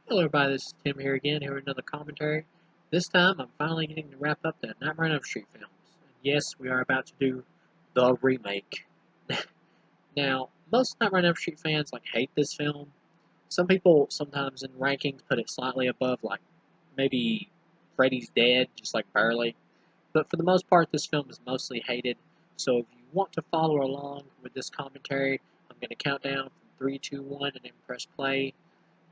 Hello everybody, this is Tim here again, here with another commentary. This time I'm finally getting to wrap up the Nightmare on Elm Street films. And yes, we are about to do the remake. Now, most Nightmare on Elm Street fans hate this film. Some people sometimes in rankings put it slightly above maybe Freddy's Dead, just barely. But for the most part this film is mostly hated. So if you want to follow along with this commentary, I'm going to count down from 3, 2, 1 and then press play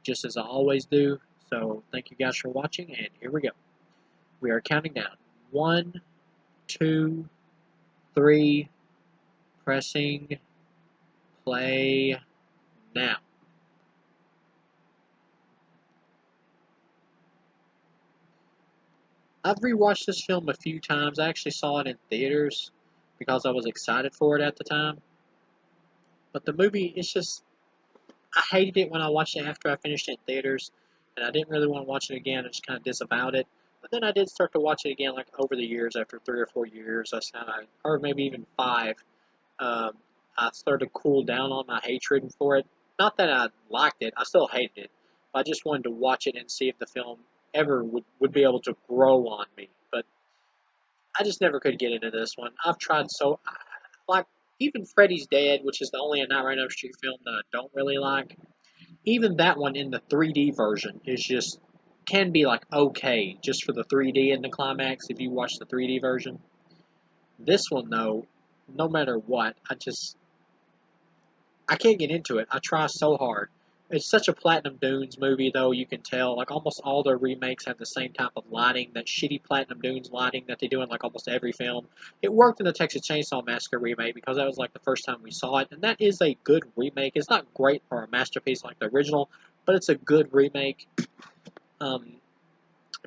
just as I always do. So thank you guys for watching, and here we go. We are counting down. 1, 2, 3, pressing play now. I've rewatched this film a few times. I actually saw it in theaters because I was excited for it at the time. But the movie, I hated it when I watched it after I finished it in theaters, and I didn't really want to watch it again. I just kind of disavowed it. But then I did start to watch it again, over the years, after 3 or 4 years. Or maybe even 5. Um, I started to cool down on my hatred for it. Not that I liked it, I still hated it. I just wanted to watch it and see if the film ever would be able to grow on me. But I just never could get into this one. I've tried so, like, even Freddy's Dead, which is the only Nightmare on Elm Street film that I don't really like. Even that one in the 3D version is just can be okay just for the 3D and the climax if you watch the 3D version. This one though, no matter what, I can't get into it. I try so hard. It's such a Platinum Dunes movie, though, you can tell. Almost all their remakes have the same type of lighting, that shitty Platinum Dunes lighting that they do in, almost every film. It worked in the Texas Chainsaw Massacre remake because that was, the first time we saw it, and that is a good remake. It's not great for a masterpiece like the original, but it's a good remake. Um,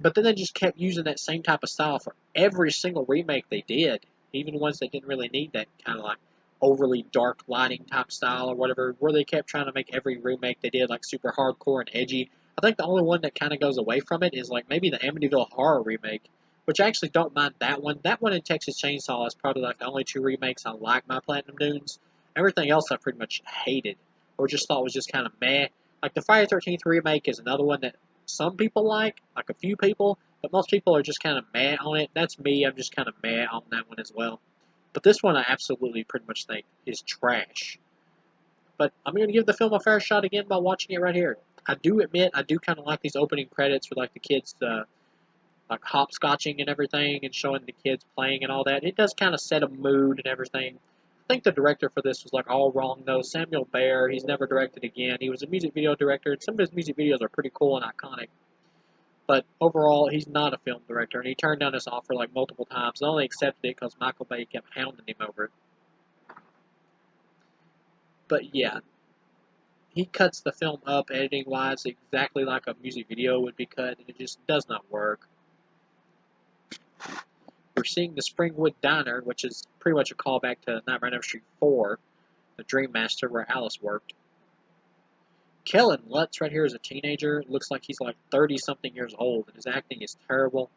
but then they just kept using that same type of style for every single remake they did, even ones that didn't really need that kind of overly dark lighting type style or whatever, where they kept trying to make every remake they did super hardcore and edgy. I think the only one that kind of goes away from it is maybe the Amityville Horror remake, which I actually don't mind that one. That one and Texas Chainsaw is probably the only two remakes I like by Platinum Dunes. Everything else I pretty much hated or just thought was just kind of meh. The Friday 13th remake is another one that some people like a few people, but most people are just kind of meh on it. That's me. I'm just kind of meh on that one as well. But this one I absolutely pretty much think is trash. But I'm going to give the film a fair shot again by watching it right here. I do admit I do kind of like these opening credits with the kids hopscotching and everything and showing the kids playing and all that. It does kind of set a mood and everything. I think the director for this was all wrong though. Samuel Bayer, he's never directed again. He was a music video director, and some of his music videos are pretty cool and iconic. But overall, he's not a film director, and he turned down this offer multiple times. And only accepted it because Michael Bay kept hounding him over it. But yeah, he cuts the film up editing wise exactly like a music video would be cut, and it just does not work. We're seeing the Springwood Diner, which is pretty much a callback to Nightmare on Elm Street 4, the Dream Master, where Alice worked. Kellen Lutz right here is a teenager. Looks like he's 30-something years old, and his acting is terrible.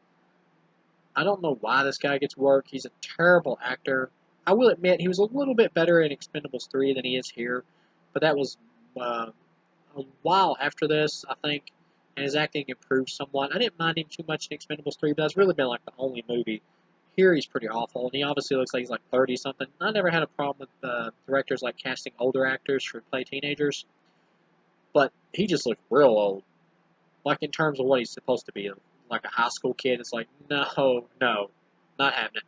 I don't know why this guy gets work. He's a terrible actor. I will admit he was a little bit better in Expendables 3 than he is here, but that was uh, a while after this, I think, and his acting improved somewhat. I didn't mind him too much in Expendables 3, but that's really been the only movie. Here he's pretty awful, and he obviously looks like he's 30 something. I never had a problem with directors casting older actors to play teenagers, but he just looks real old. In terms of what he's supposed to be, a high school kid. It's no, no, not happening.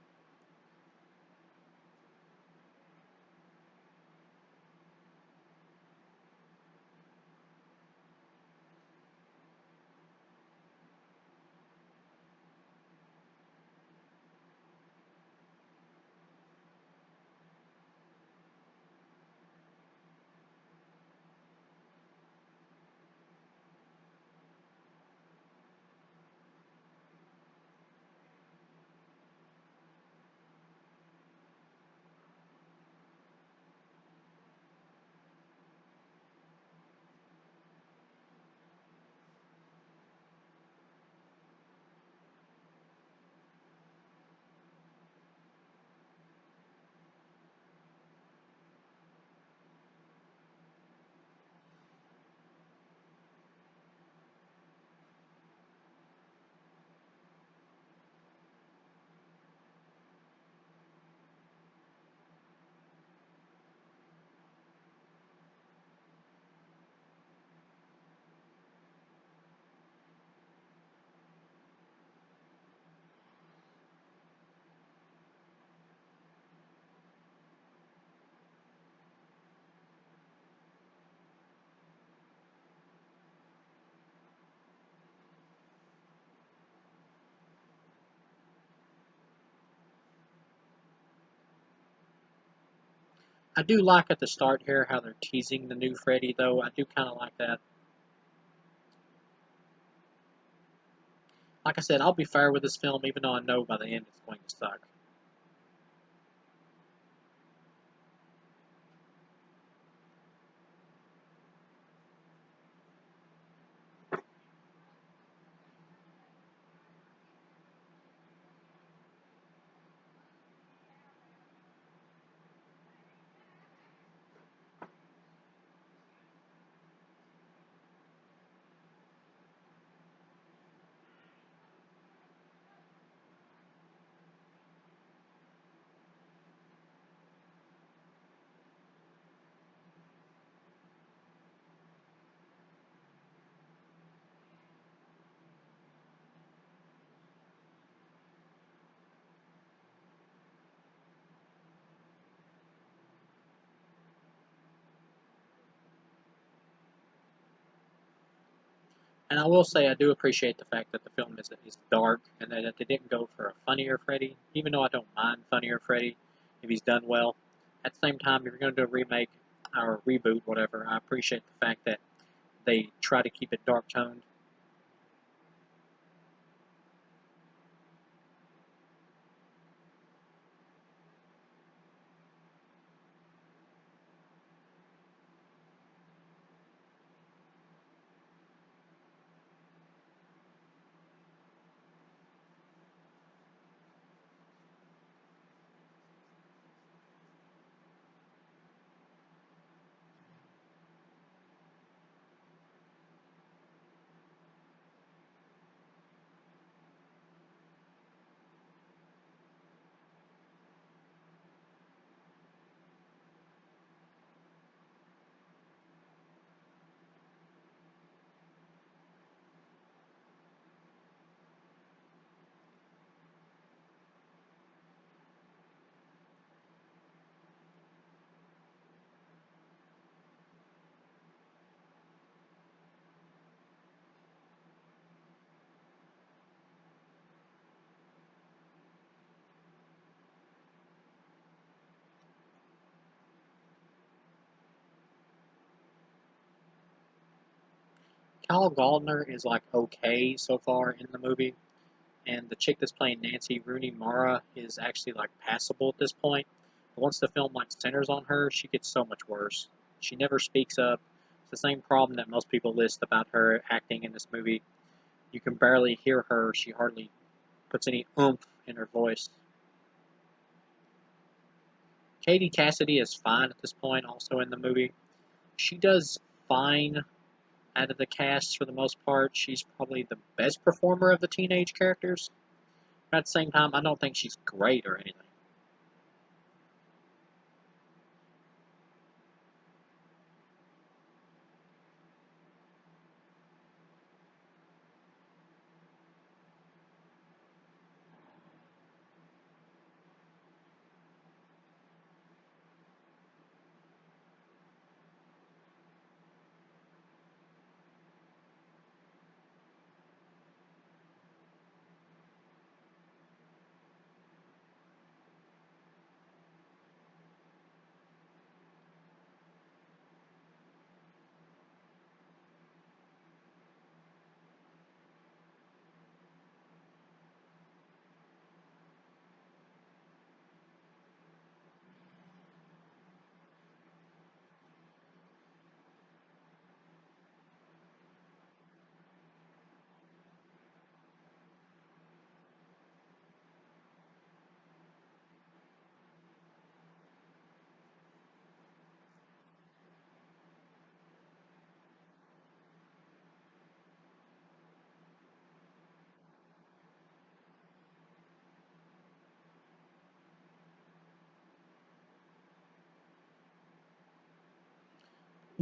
I do like at the start here how they're teasing the new Freddy, though. I do kind of like that. Like I said, I'll be fair with this film, even though I know by the end it's going to suck. And I will say I do appreciate the fact that the film is dark and that they didn't go for a funnier Freddy, even though I don't mind funnier Freddy if he's done well. At the same time, if you're going to do a remake or a reboot, whatever, I appreciate the fact that they try to keep it dark toned. Kyle Gallner is like okay so far in the movie, and the chick that's playing Nancy Rooney Mara is actually like passable at this point. But once the film like centers on her, she gets so much worse. She never speaks up. It's the same problem that most people list about her acting in this movie. You can barely hear her. She hardly puts any oomph in her voice. Katie Cassidy is fine at this point, also in the movie. She does fine out of the cast for the most part. She's probably the best performer of the teenage characters. But at the same time, I don't think she's great or anything.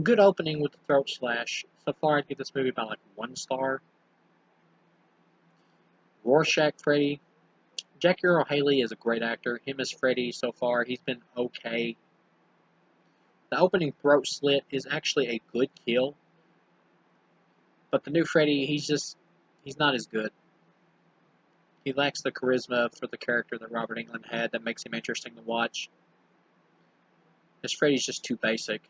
Good opening with the throat slash. So far, I'd give this movie about like 1 star. Rorschach Freddy. Jackie Earle Haley is a great actor. Him as Freddy so far, he's been okay. The opening throat slit is actually a good kill, but the new Freddy, he's not as good. He lacks the charisma for the character that Robert Englund had that makes him interesting to watch. This Freddy's just too basic.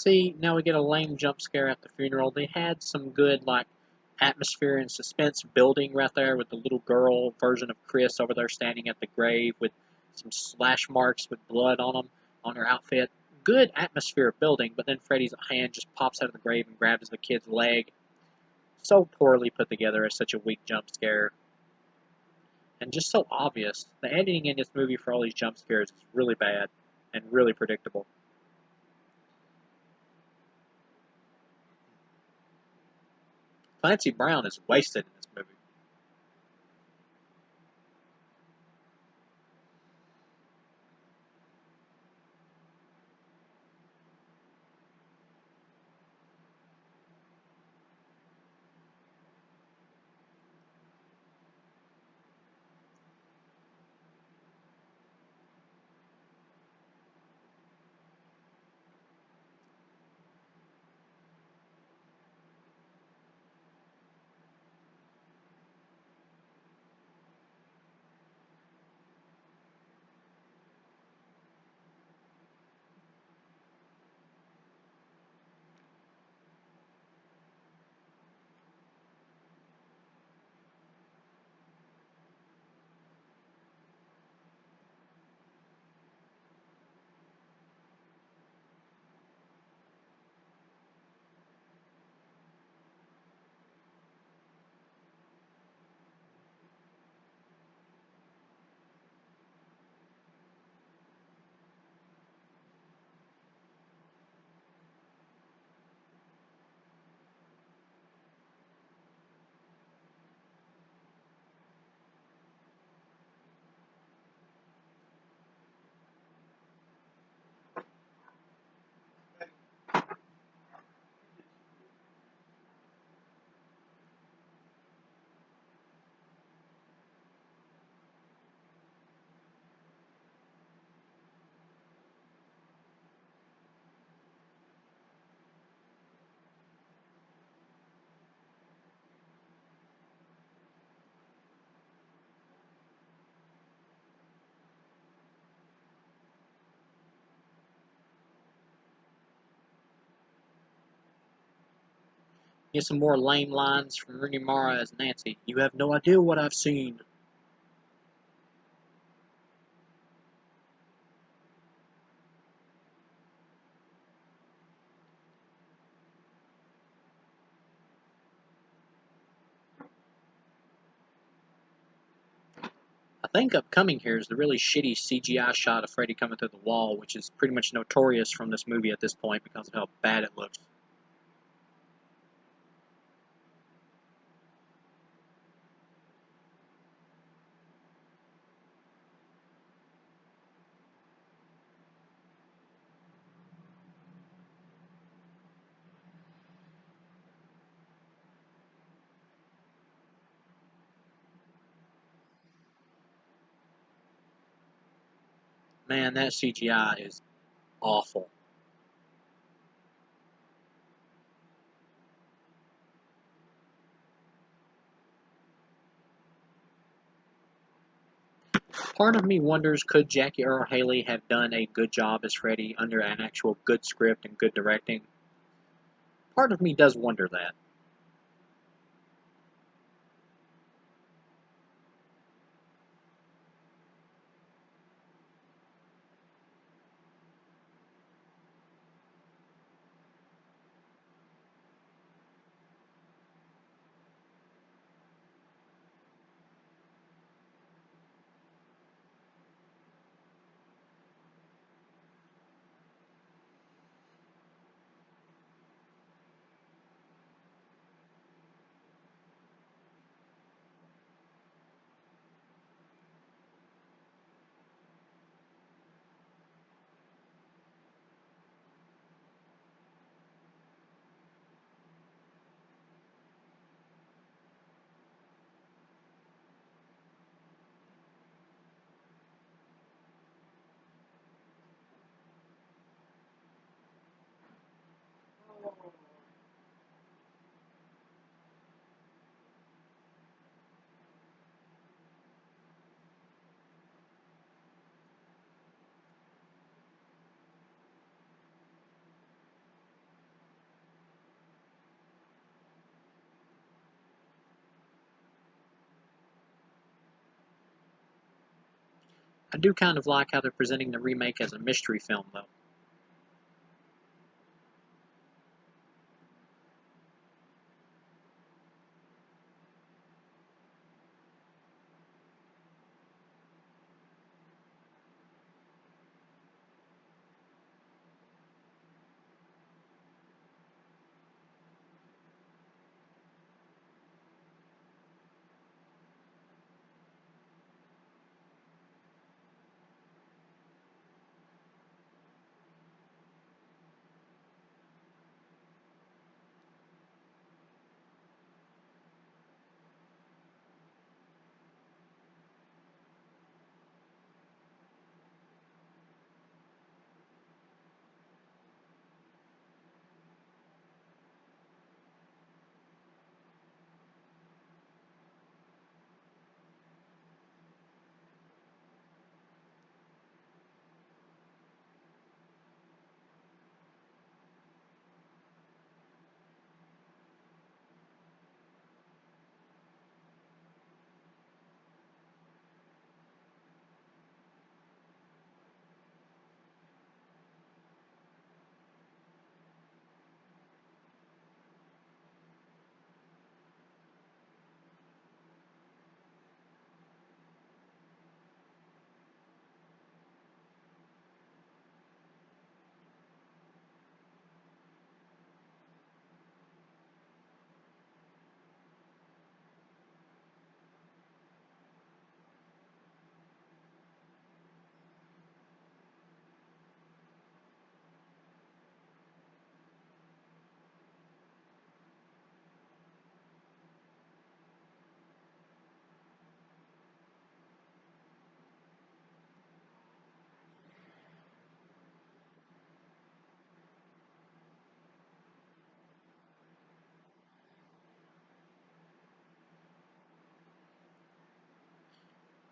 See, now we get a lame jump scare at the funeral. They had some good, like, atmosphere and suspense building right there with the little girl version of Chris over there standing at the grave with some slash marks with blood on them, on her outfit. Good atmosphere building, but then Freddy's hand just pops out of the grave and grabs the kid's leg. So poorly put together as such a weak jump scare. And just so obvious. The editing in this movie for all these jump scares is really bad and really predictable. Clancy Brown is wasted in this movie. Get some more lame lines from Rooney Mara as Nancy. You have no idea what I've seen. I think upcoming here is the really shitty CGI shot of Freddy coming through the wall, which is pretty much notorious from this movie at this point because of how bad it looks. Man, that CGI is awful. Part of me wonders, could Jackie Earle Haley have done a good job as Freddy under an actual good script and good directing? Part of me does wonder that. I do kind of like how they're presenting the remake as a mystery film, though.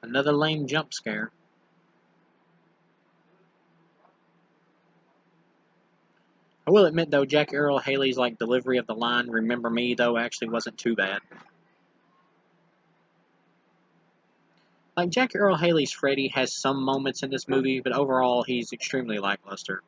Another lame jump scare. I will admit though, Jackie Earl Haley's like delivery of the line "Remember me" though actually wasn't too bad. Like Jackie Earl Haley's Freddy has some moments in this movie, but overall he's extremely lackluster.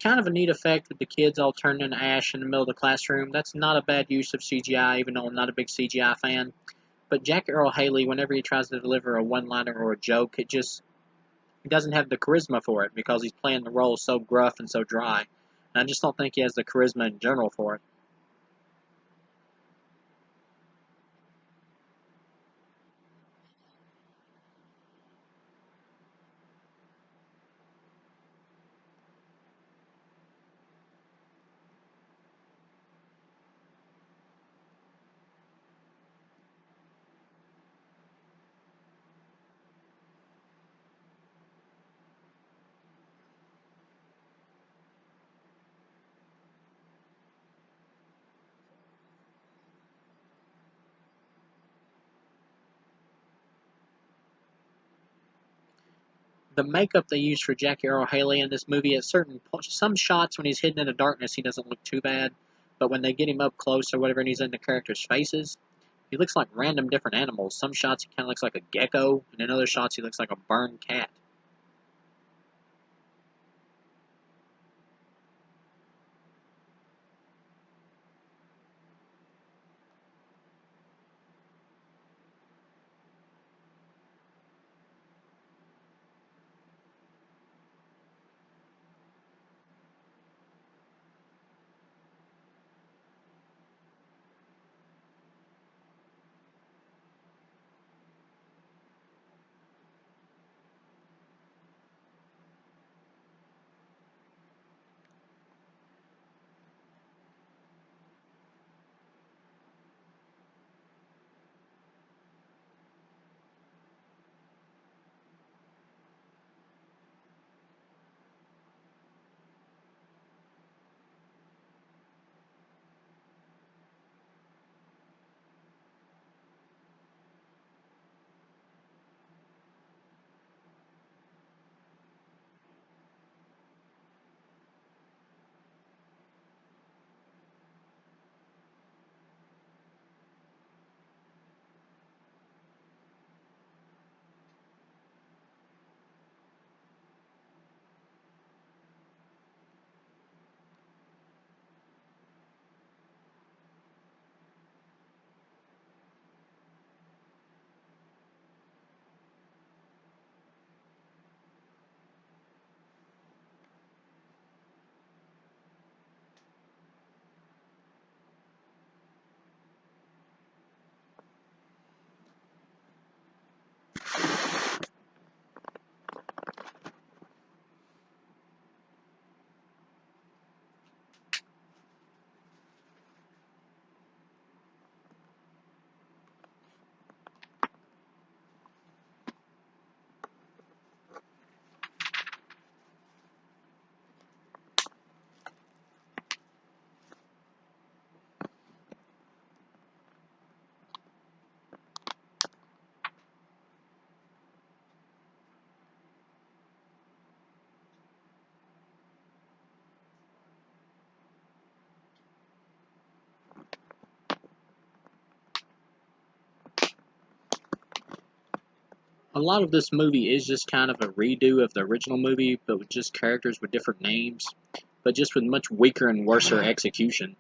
Kind of a neat effect with the kids all turning into ash in the middle of the classroom. That's not a bad use of CGI, even though I'm not a big CGI fan. But Jackie Earl Haley, whenever he tries to deliver a one-liner or a joke, he doesn't have the charisma for it because he's playing the role so gruff and so dry. And I just don't think he has the charisma in general for it. the makeup they used for Jackie Earle Haley in this movie at some shots when he's hidden in the darkness he doesn't look too bad, but when they get him up close or whatever and he's in the characters' faces, he looks like random different animals. Some shots he kind of looks like a gecko, and in other shots he looks like a burned cat. A lot of this movie is just kind of a redo of the original movie, but with just characters with different names, but just with much weaker and worser execution.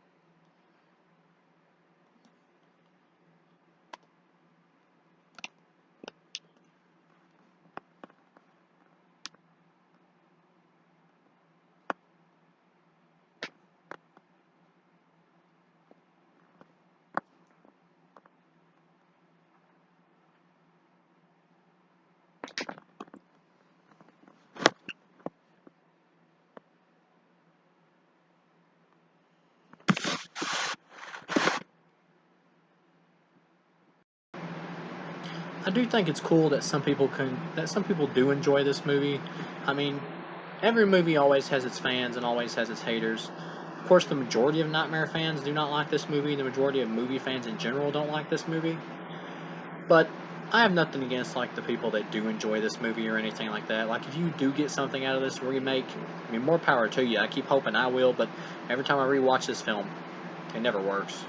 I do think it's cool that some people do enjoy this movie. I mean, every movie always has its fans and always has its haters. Of course, the majority of Nightmare fans do not like this movie. The majority of movie fans in general don't like this movie. But I have nothing against like the people that do enjoy this movie or anything like that. Like if you do get something out of this remake, I mean, more power to you. I keep hoping I will, but every time I rewatch this film, it never works.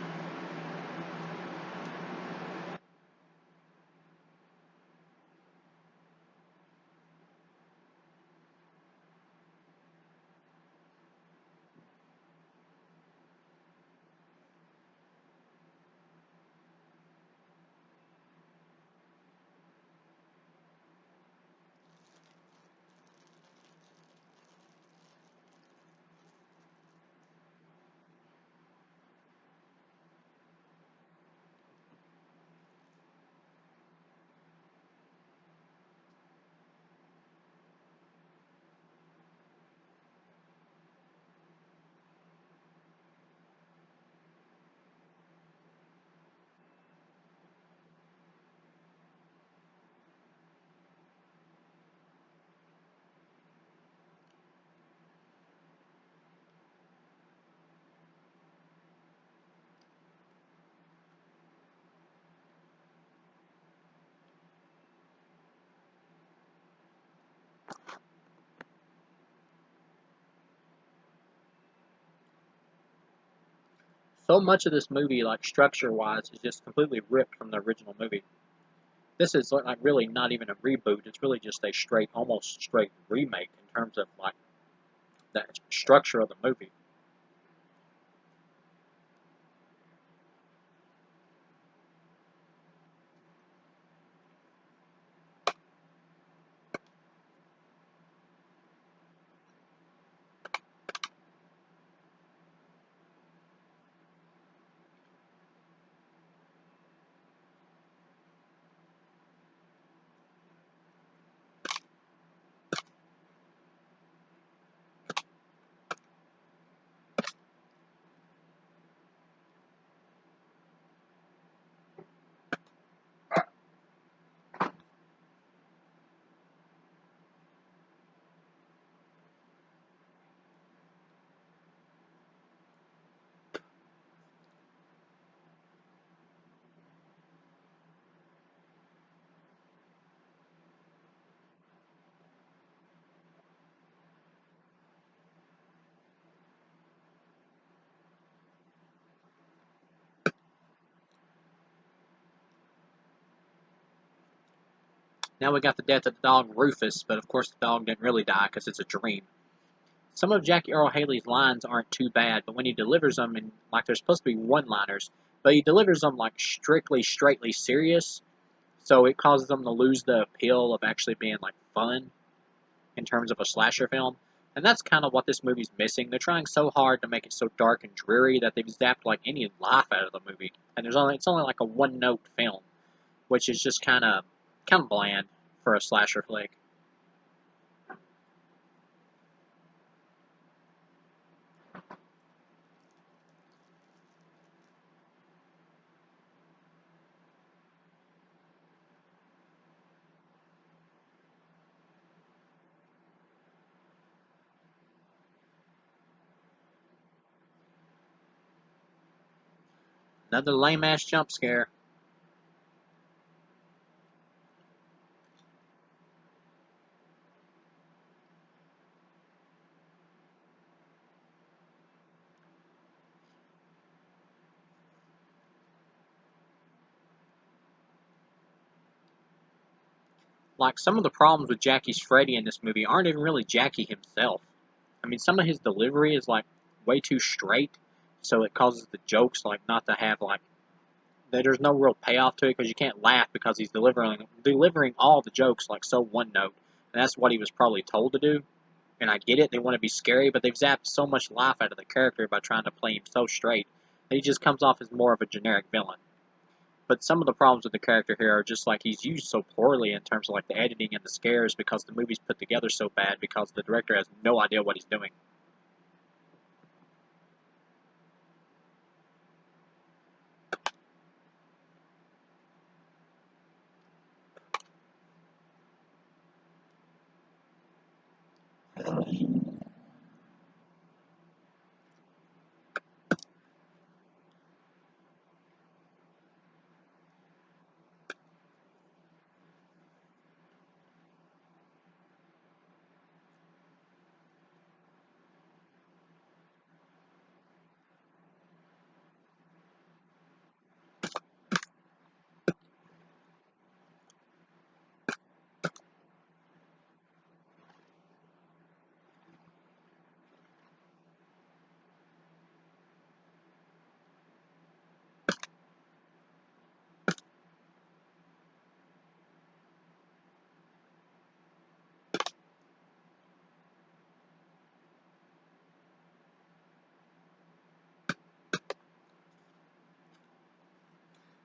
So much of this movie, like structure-wise, is just completely ripped from the original movie. This is like really not even a reboot. It's really just a straight, almost straight remake in terms of like the structure of the movie. Now we got the death of the dog Rufus, but of course the dog didn't really die because it's a dream. Some of Jackie Earle Haley's lines aren't too bad, but when he delivers them, and like they're supposed to be one-liners, but he delivers them like strictly, straightly serious, so it causes them to lose the appeal of actually being like fun in terms of a slasher film. And that's kind of what this movie's missing. They're trying so hard to make it so dark and dreary that they've zapped like any life out of the movie. And it's only like a one-note film, which is just kind of bland for a slasher flick. Another lame ass jump scare. Like some of the problems with Jackie's Freddy in this movie aren't even really Jackie himself. I mean, some of his delivery is like way too straight, so it causes the jokes like not to have like there's no real payoff to it because you can't laugh because he's delivering all the jokes like so one note, and that's what he was probably told to do. And I get it, they want to be scary, but they've zapped so much life out of the character by trying to play him so straight that he just comes off as more of a generic villain. But some of the problems with the character here are just like he's used so poorly in terms of like the editing and the scares because the movie's put together so bad because the director has no idea what he's doing.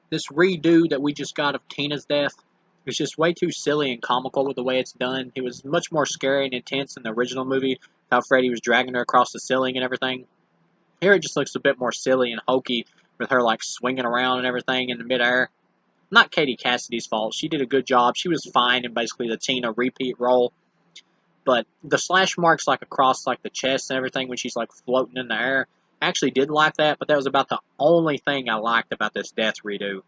This redo that we just got of Tina's death is just way too silly and comical with the way it's done. It was much more scary and intense in the original movie, how Freddy was dragging her across the ceiling and everything. Here it just looks a bit more silly and hokey with her like swinging around and everything in the midair. Not Katie Cassidy's fault. She did a good job. She was fine in basically the Tina repeat role. But the slash marks like across like the chest and everything when she's like floating in the air, I actually did like that, but that was about the only thing I liked about this death redo.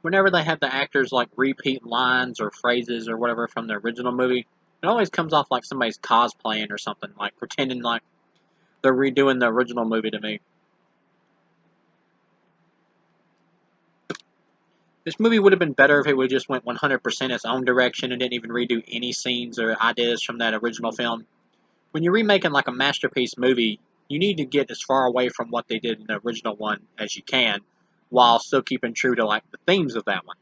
whenever they have the actors like repeat lines or phrases or whatever from the original movie, it always comes off like somebody's cosplaying or something, like pretending like they're redoing the original movie to me. This movie would have been better if it would just went 100% its own direction and didn't even redo any scenes or ideas from that original film. When you're remaking like a masterpiece movie, you need to get as far away from what they did in the original one as you can, while still keeping true to like the themes of that one.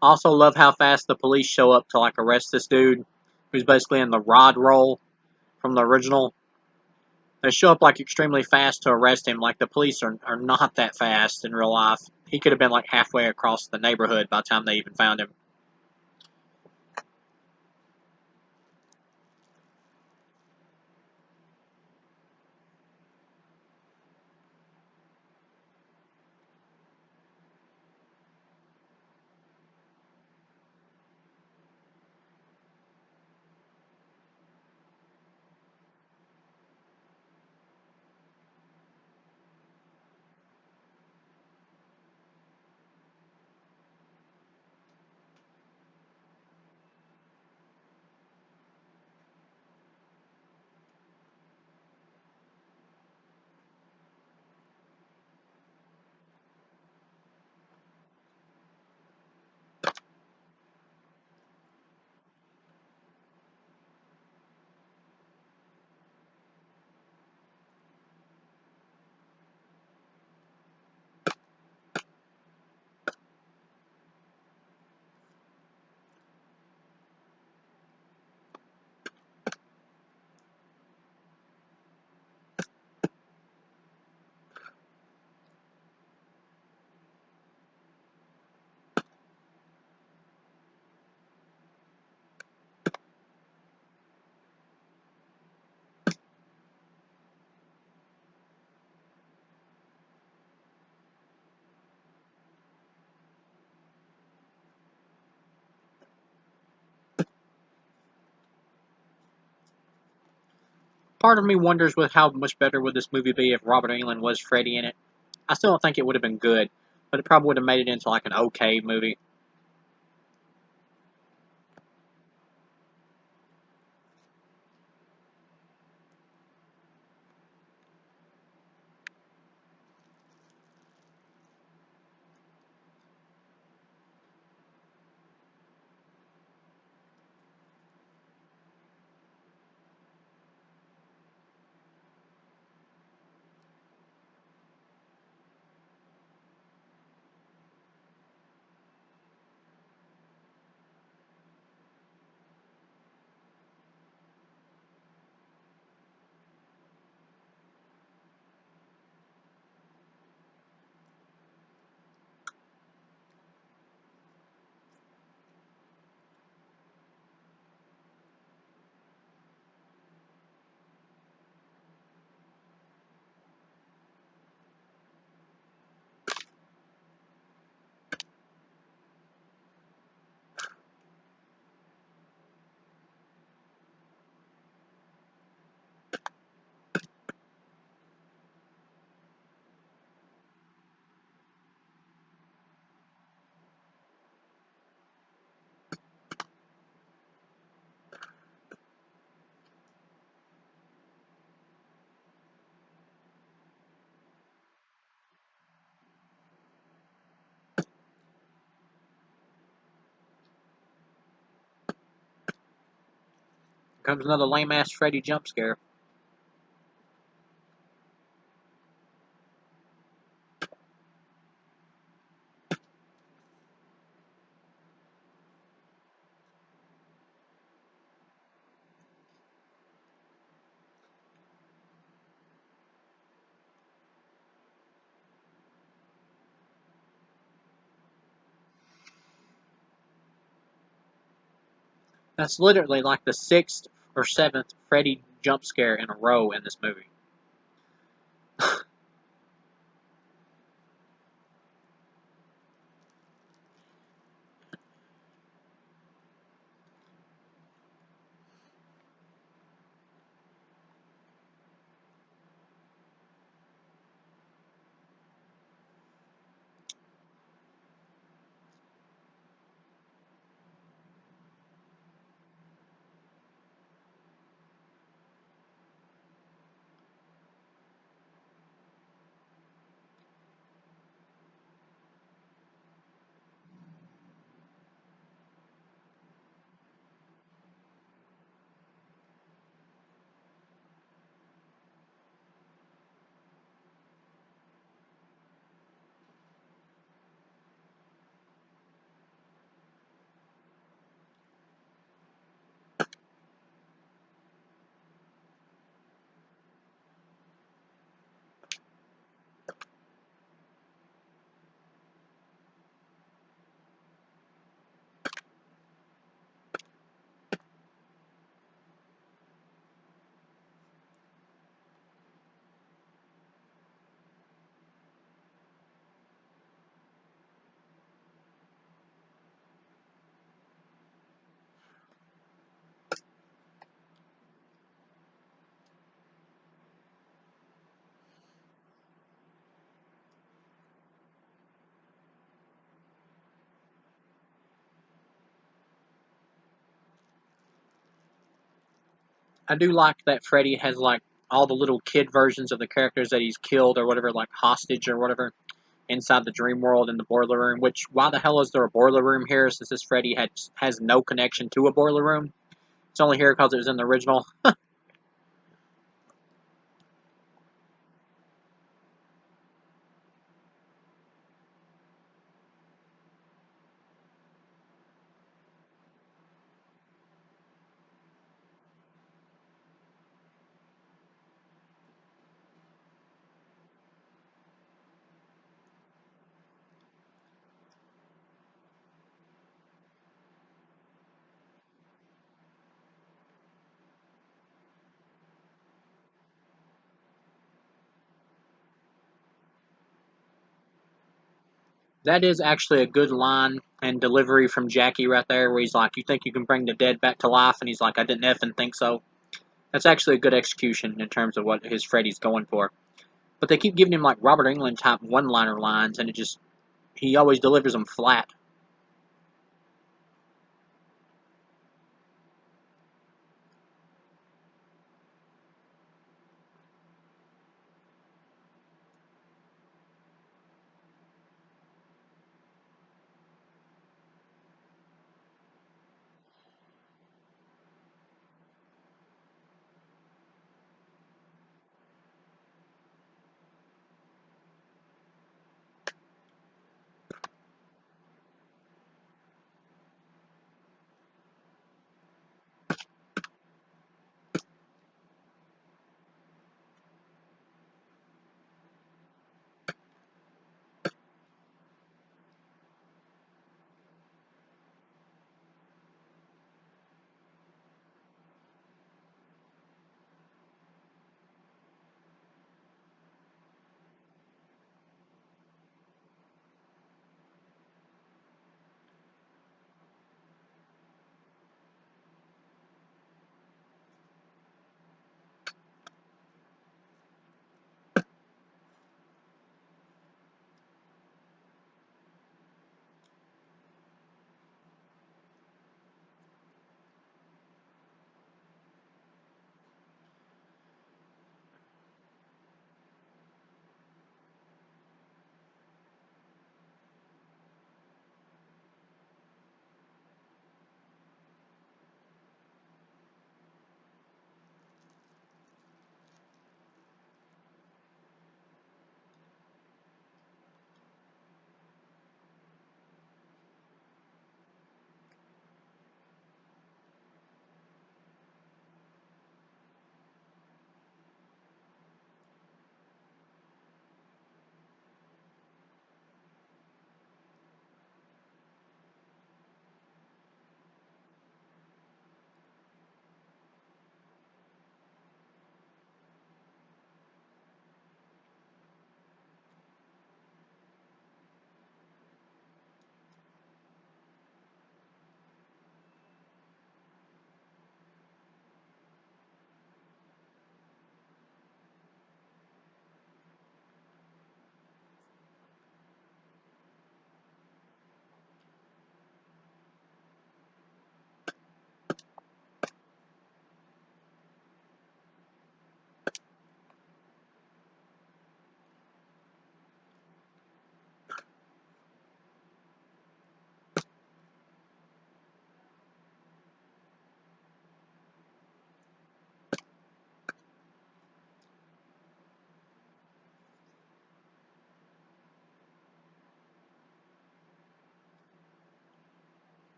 Also, love how fast the police show up to like arrest this dude, who's basically in the Rod role from the original. They show up like extremely fast to arrest him. Like the police are not that fast in real life. He could have been like halfway across the neighborhood by the time they even found him. Part of me wonders with how much better would this movie be if Robert Englund was Freddy in it. I still don't think it would have been good, but it probably would have made it into like an okay movie. Here comes another lame ass Freddy jump scare. That's literally like the sixth or seventh Freddy jump scare in a row in this movie. I do like that Freddy has like all the little kid versions of the characters that he's killed or whatever, like hostage or whatever, inside the dream world in the boiler room. Which why the hell is there a boiler room here? Since this Freddy has no connection to a boiler room. It's only here because it was in the original. That is actually a good line and delivery from Jackie right there, where he's like, "You think you can bring the dead back to life?" And he's like, "I didn't effing think so." That's actually a good execution in terms of what his Freddy's going for. But they keep giving him like Robert Englund type one-liner lines, and he always delivers them flat.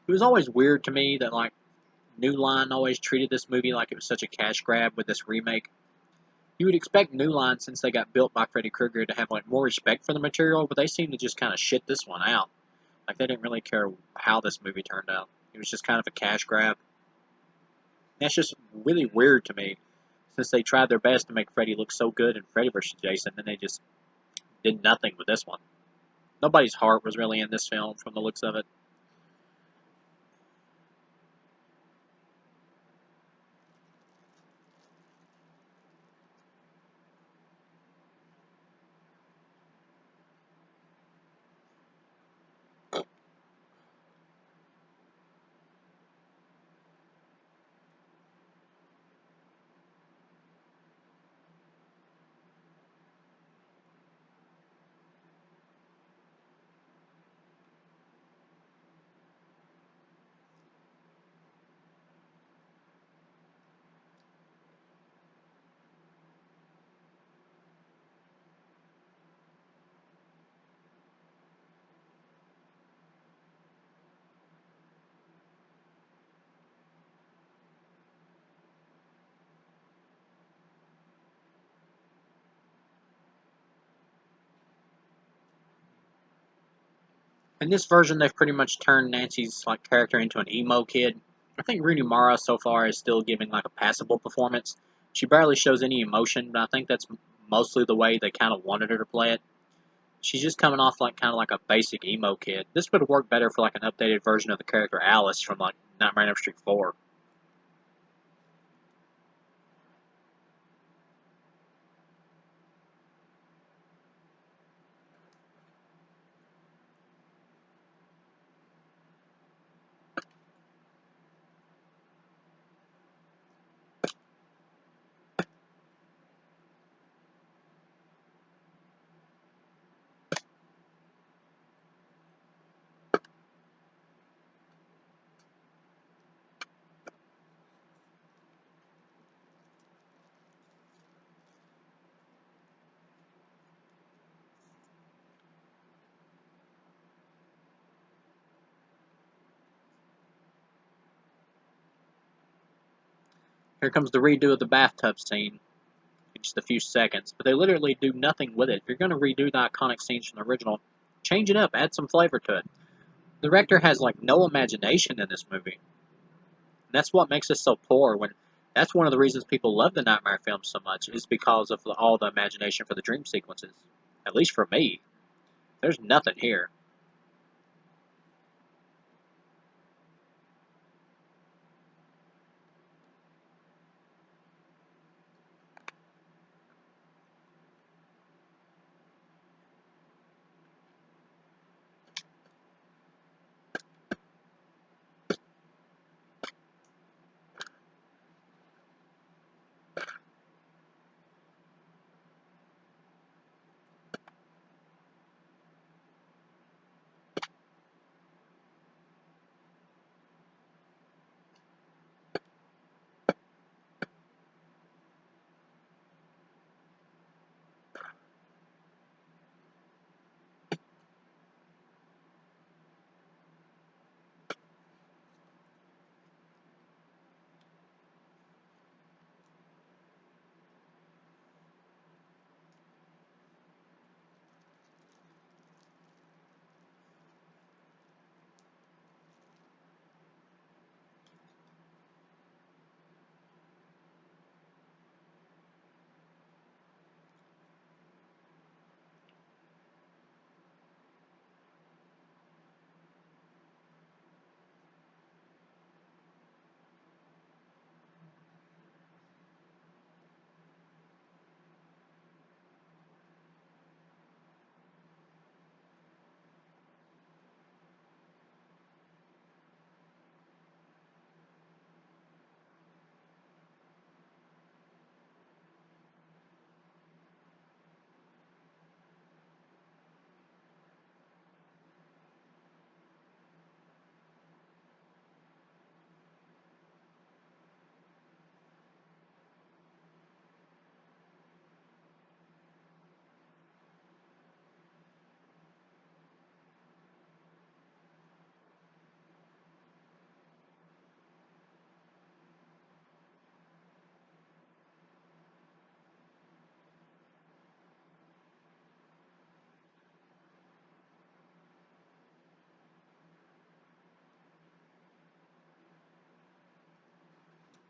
It was always weird to me that like New Line always treated this movie like it was such a cash grab with this remake. You would expect New Line, since they got built by Freddy Krueger, to have like more respect for the material, but they seem to just kind of shit this one out. Like they didn't really care how this movie turned out. It was just kind of a cash grab. That's just really weird to me, since they tried their best to make Freddy look so good in Freddy vs. Jason, and they just did nothing with this one. Nobody's heart was really in this film from the looks of it. In this version, they've pretty much turned Nancy's like character into an emo kid. I think Rooney Mara so far is still giving like a passable performance. She barely shows any emotion, but I think that's mostly the way they kind of wanted her to play it. She's just coming off like kind of like a basic emo kid. This would work better for like an updated version of the character Alice from like Nightmare on Elm Street 4. Here comes the redo of the bathtub scene in just a few seconds, but they literally do nothing with it. If you're going to redo the iconic scenes from the original, change it up, add some flavor to it. The director has like no imagination in this movie. And that's what makes it so poor. When that's one of the reasons people love the Nightmare films so much is because of all the imagination for the dream sequences. At least for me, there's nothing here.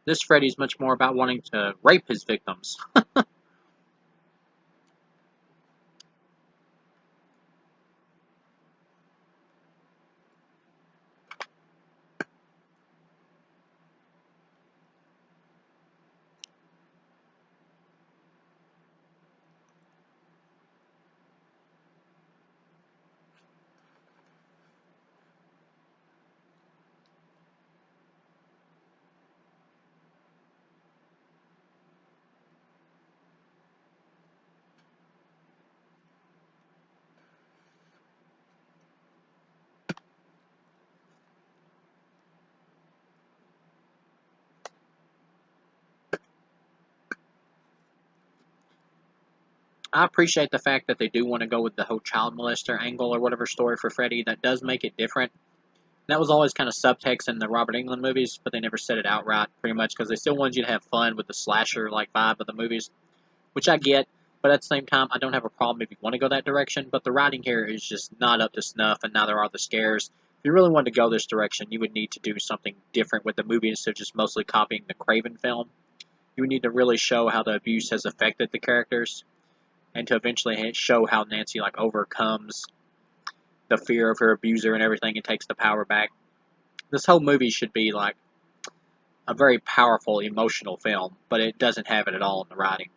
This Freddy's much more about wanting to rape his victims. I appreciate the fact that they do want to go with the whole child molester angle or whatever story for Freddy. That does make it different. That was always kind of subtext in the Robert Englund movies, but they never said it outright, pretty much, because they still wanted you to have fun with the slasher like vibe of the movies, which I get. But at the same time, I don't have a problem if you want to go that direction. But the writing here is just not up to snuff, and neither are the scares. If you really wanted to go this direction, you would need to do something different with the movie instead of just mostly copying the Craven film. You would need to really show how the abuse has affected the characters, and to eventually show how Nancy like overcomes the fear of her abuser and everything and takes the power back. This whole movie should be like a very powerful emotional film, but it doesn't have it at all in the writing.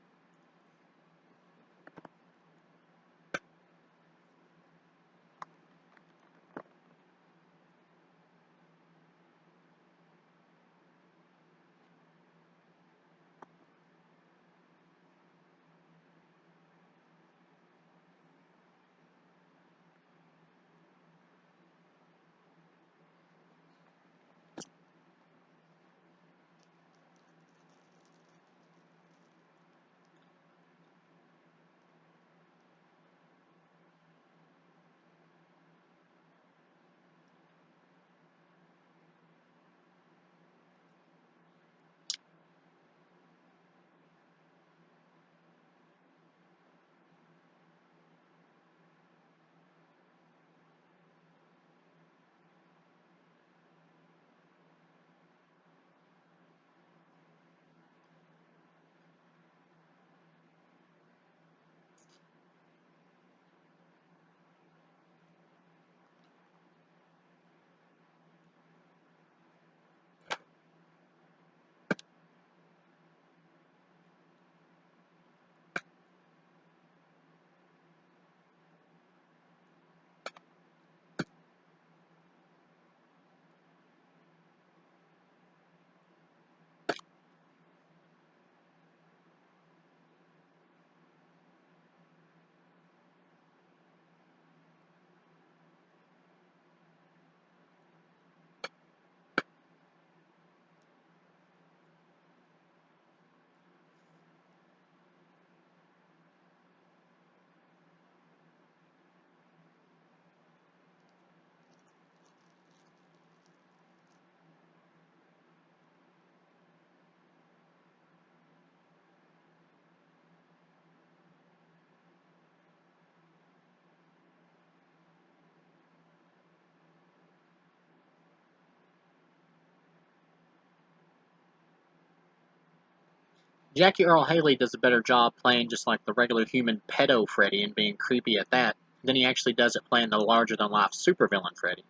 Jackie Earle Haley does a better job playing just like the regular human pedo Freddy and being creepy at that than he actually does at playing the larger than life supervillain Freddy.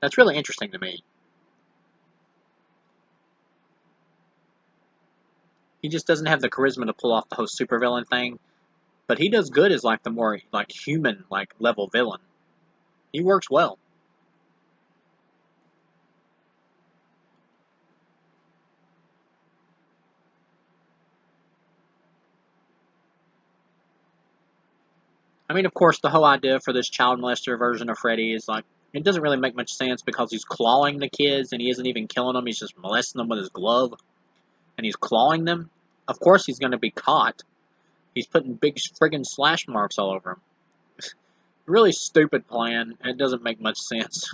That's really interesting to me. He just doesn't have the charisma to pull off the whole supervillain thing, but he does good as like the more like human like level villain. He works well. I mean, of course, the whole idea for this child molester version of Freddy is like it doesn't really make much sense because he's clawing the kids and he isn't even killing them. He's just molesting them with his glove and he's clawing them. Of course, he's going to be caught. He's putting big friggin' slash marks all over him. Really stupid plan. And it doesn't make much sense.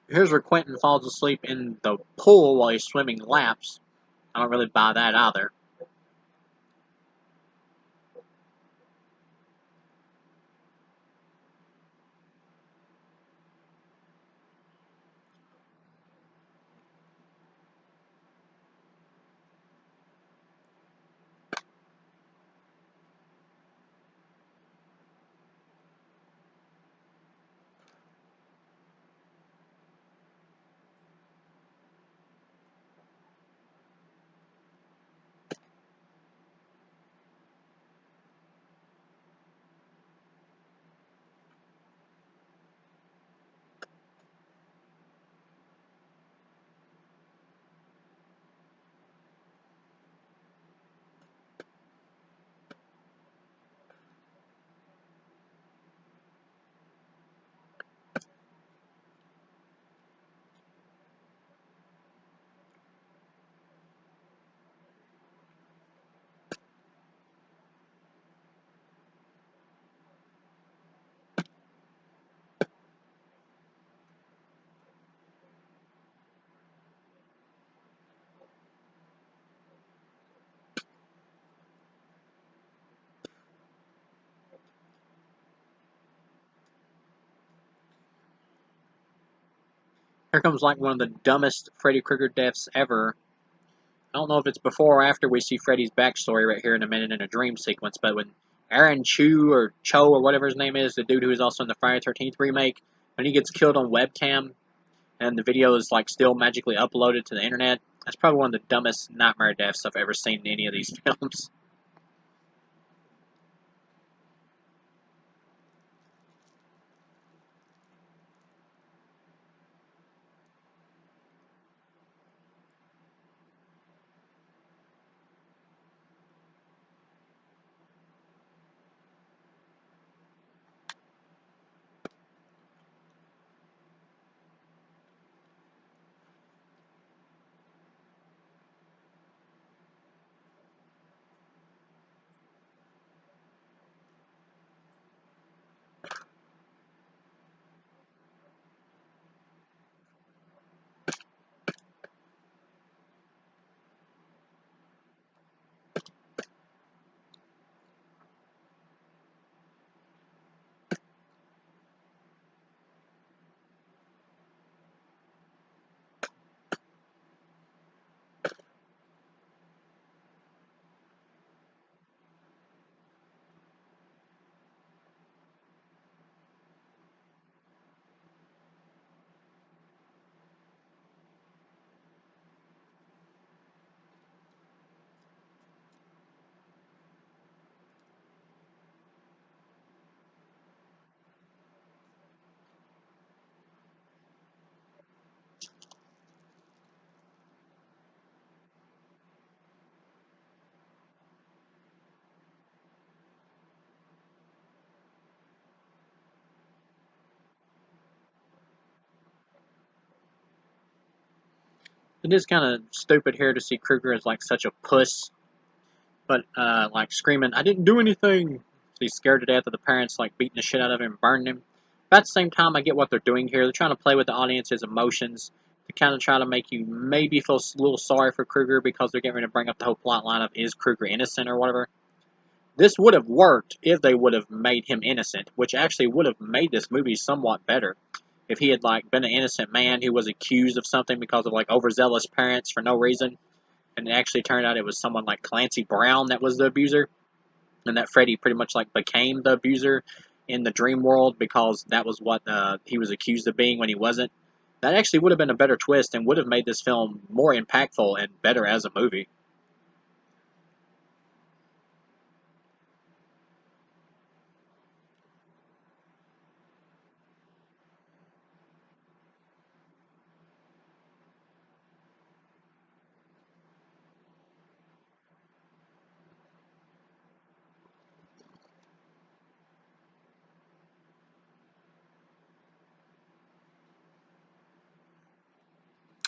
Here's where Quentin falls asleep in the pool while he's swimming laps. I don't really buy that either. Here comes like one of the dumbest Freddy Krueger deaths ever. I don't know if it's before or after we see Freddy's backstory right here in a minute in a dream sequence, but when Aaron Cho or whatever his name is, the dude who is also in the Friday 13th remake, when he gets killed on webcam and the video is like still magically uploaded to the internet, that's probably one of the dumbest nightmare deaths I've ever seen in any of these films. It is kind of stupid here to see Krueger as like such a puss, but like screaming, "I didn't do anything." He's scared to death of the parents like beating the shit out of him, and burning him. But at the same time, I get what they're doing here. They're trying to play with the audience's emotions to kind of try to make you maybe feel a little sorry for Krueger because they're getting ready to bring up the whole plot line of is Krueger innocent or whatever. This would have worked if they would have made him innocent, which actually would have made this movie somewhat better. If he had like been an innocent man who was accused of something because of like overzealous parents for no reason, and it actually turned out it was someone like Clancy Brown that was the abuser, and that Freddy pretty much like became the abuser in the dream world because that was what he was accused of being when he wasn't. That actually would have been a better twist and would have made this film more impactful and better as a movie.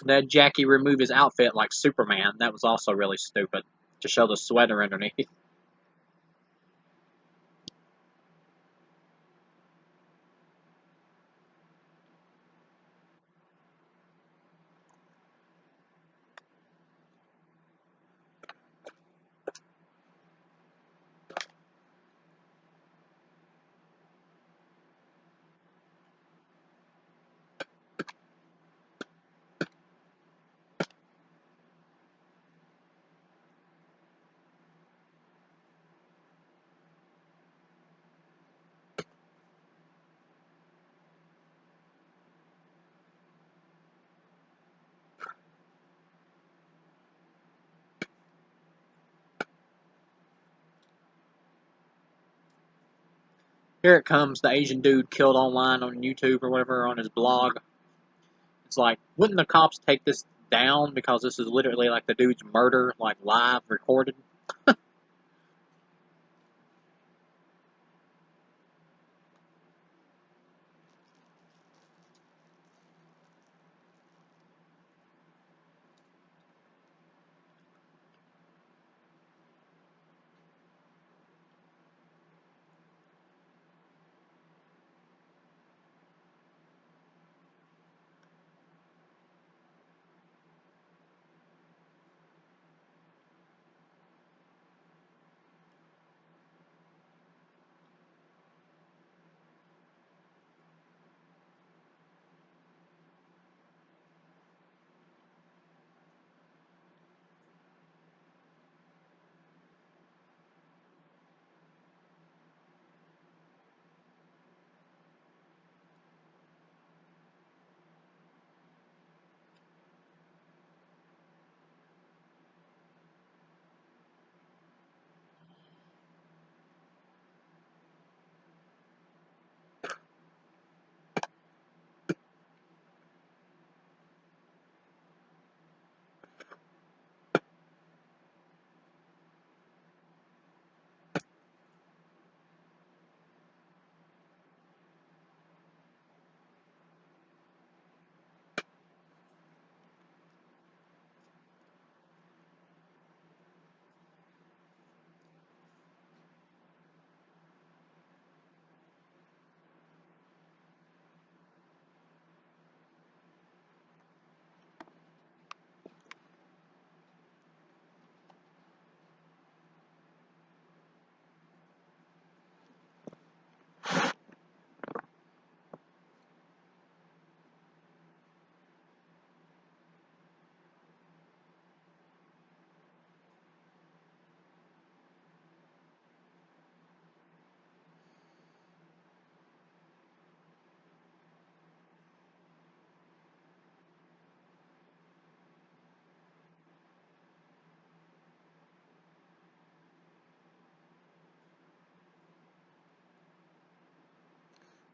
That Jackie remove his outfit like Superman, that was also really stupid to show the sweater underneath. Here it comes, the Asian dude killed online on YouTube or whatever on his blog. It's like, wouldn't the cops take this down because this is literally like the dude's murder, like live recorded?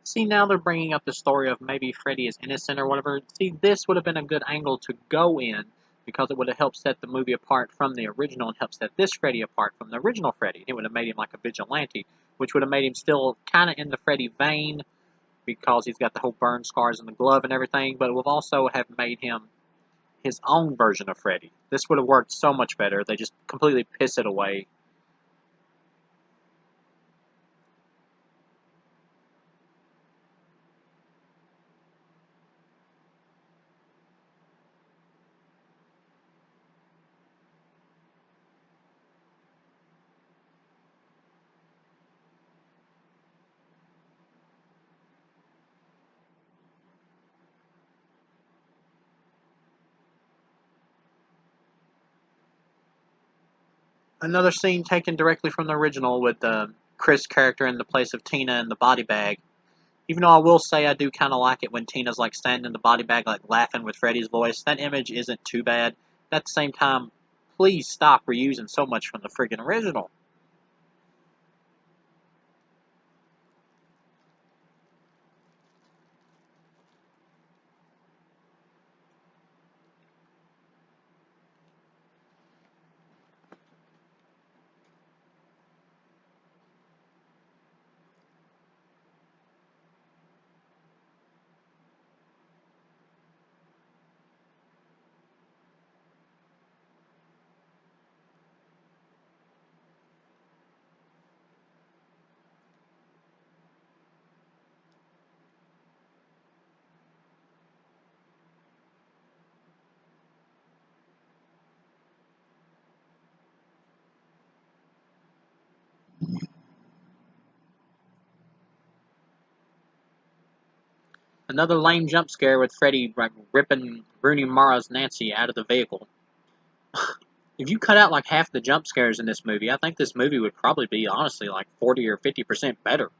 See, now they're bringing up the story of maybe Freddy is innocent or whatever. See, this would have been a good angle to go in because it would have helped set the movie apart from the original and helped set this Freddy apart from the original Freddy. It would have made him like a vigilante, which would have made him still kind of in the Freddy vein because he's got the whole burn scars and the glove and everything, but it would also have made him his own version of Freddy. This would have worked so much better. They just completely piss it away. Another scene taken directly from the original with Chris' character in the place of Tina in the body bag. Even though I will say I do kind of like it when Tina's like standing in the body bag, like laughing with Freddy's voice. That image isn't too bad. At the same time, please stop reusing so much from the friggin' original. Another lame jump scare with Freddy like, ripping Rooney Mara's Nancy out of the vehicle. If you cut out like half the jump scares in this movie, I think this movie would probably be honestly like 40 or 50% better.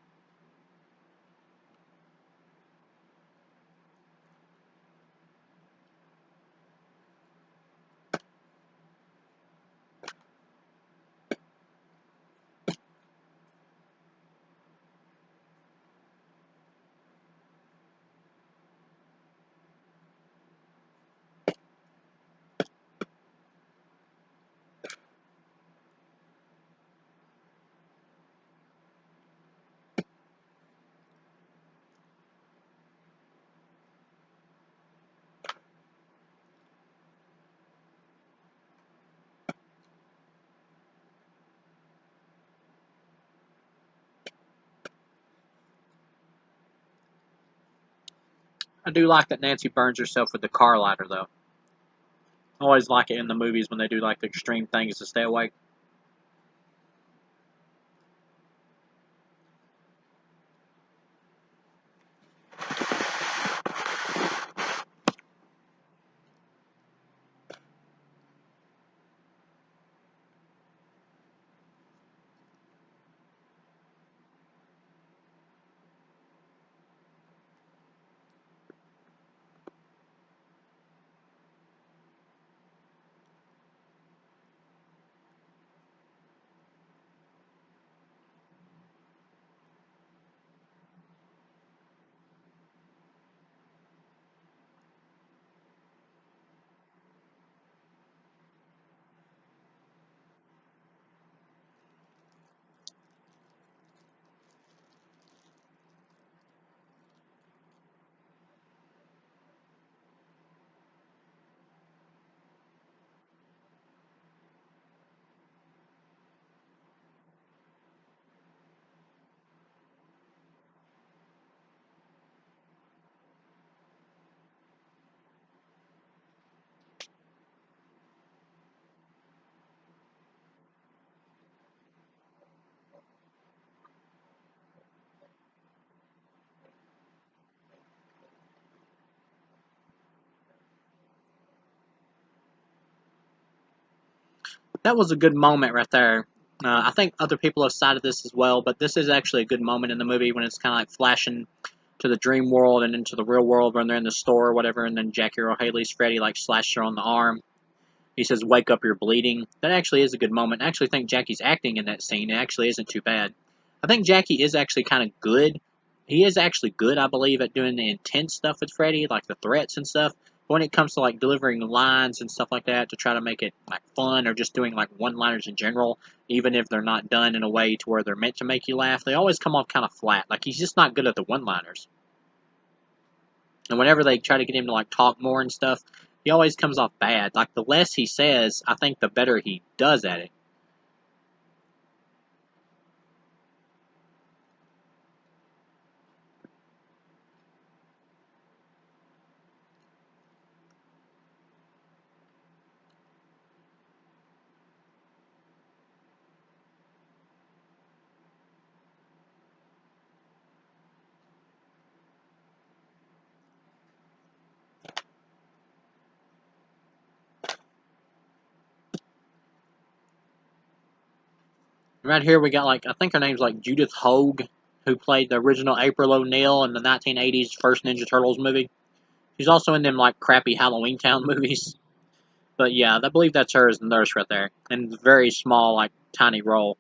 I do like that Nancy burns herself with the car lighter though. I always like it in the movies when they do like the extreme things to stay awake. That was a good moment right there. I think other people have cited this as well, but this is actually a good moment in the movie when it's kind of like flashing to the dream world and into the real world when they're in the store or whatever, and then Jackie Earle Haley's Freddy like slashes her on the arm. He says, "Wake up, you're bleeding." That actually is a good moment. I actually think Jackie's acting in that scene actually isn't too bad. I think Jackie is actually kind of good He is actually good, I believe, at doing the intense stuff with Freddy, like the threats and stuff. But when it comes to like delivering lines and stuff like that to try to make it like fun or just doing like one-liners in general, even if they're not done in a way to where they're meant to make you laugh, they always come off kind of flat. Like he's just not good at the one-liners. And whenever they try to get him to like talk more and stuff, he always comes off bad. Like the less he says, I think the better he does at it. Right here we got like I think her name's like Judith Hogue, who played the original April O'Neil in the 1980s first Ninja Turtles movie. She's also in them like crappy Halloween Town movies. But yeah, I believe that's her as the nurse right there, in a very small like tiny role.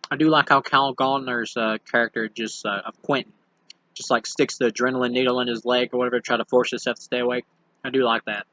I do like how Kyle Gallner's character just of Quentin just like sticks the adrenaline needle in his leg or whatever to try to force himself to stay awake. I do like that.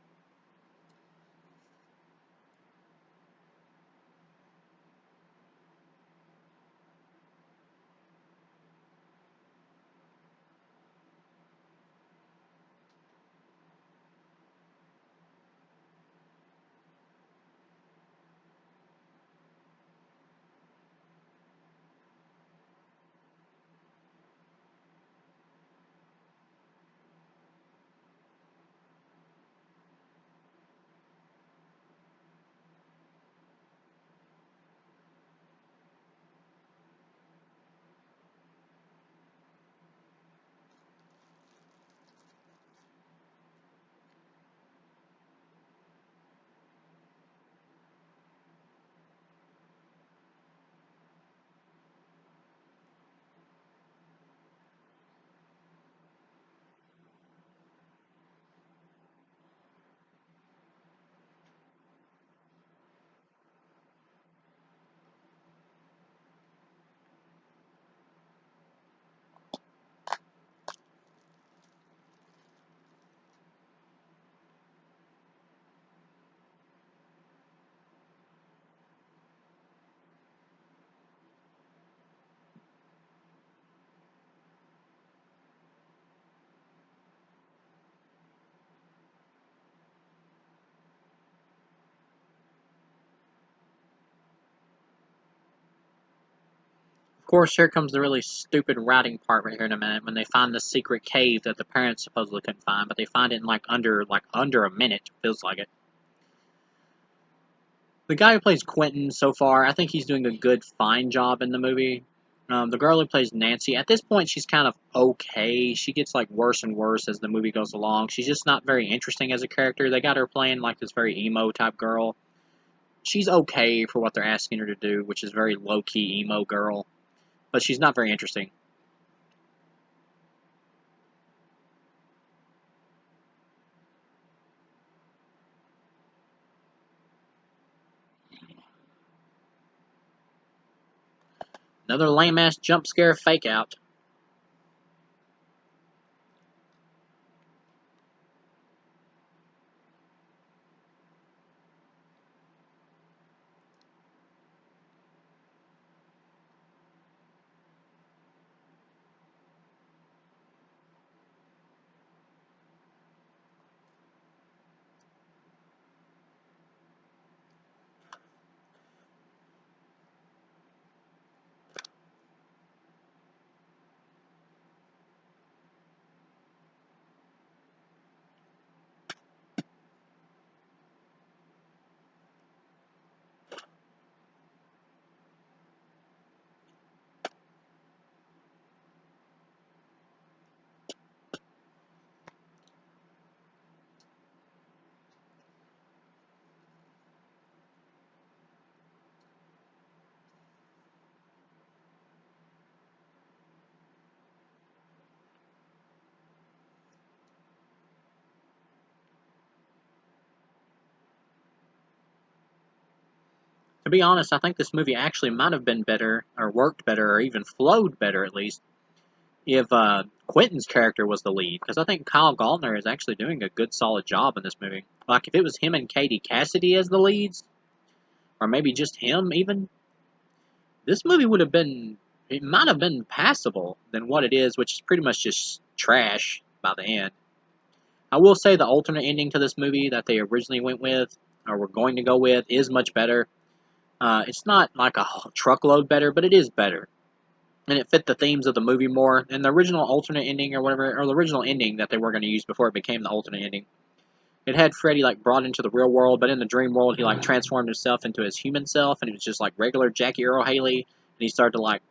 Of course, here comes the really stupid writing part right here in a minute when they find the secret cave that the parents supposedly couldn't find, but they find it in like under a minute. Feels like it. The guy who plays Quentin so far, I think he's doing a good, fine job in the movie. The girl who plays Nancy, at this point, she's kind of okay. She gets like worse and worse as the movie goes along. She's just not very interesting as a character. They got her playing like this very emo type girl. She's okay for what they're asking her to do, which is very low key emo girl. but she's not very interesting. Another lame ass jump scare fake out. To be honest, I think this movie actually might have been better, or worked better, or even flowed better at least, if Quentin's character was the lead. Because I think Kyle Gallner is actually doing a good, solid job in this movie. Like, if it was him and Katie Cassidy as the leads, or maybe just him even, this movie would have been, it might have been passable than what it is, which is pretty much just trash by the end. I will say the alternate ending to this movie that they originally went with, or were going to go with, is much better. It's not like a truckload better, but it is better. And it fit the themes of the movie more. And the original alternate ending or whatever, or the original ending that they were going to use before it became the alternate ending, it had Freddy like brought into the real world, but in the dream world he like transformed himself into his human self, and he was just like regular Jackie Earl Haley, and he started to like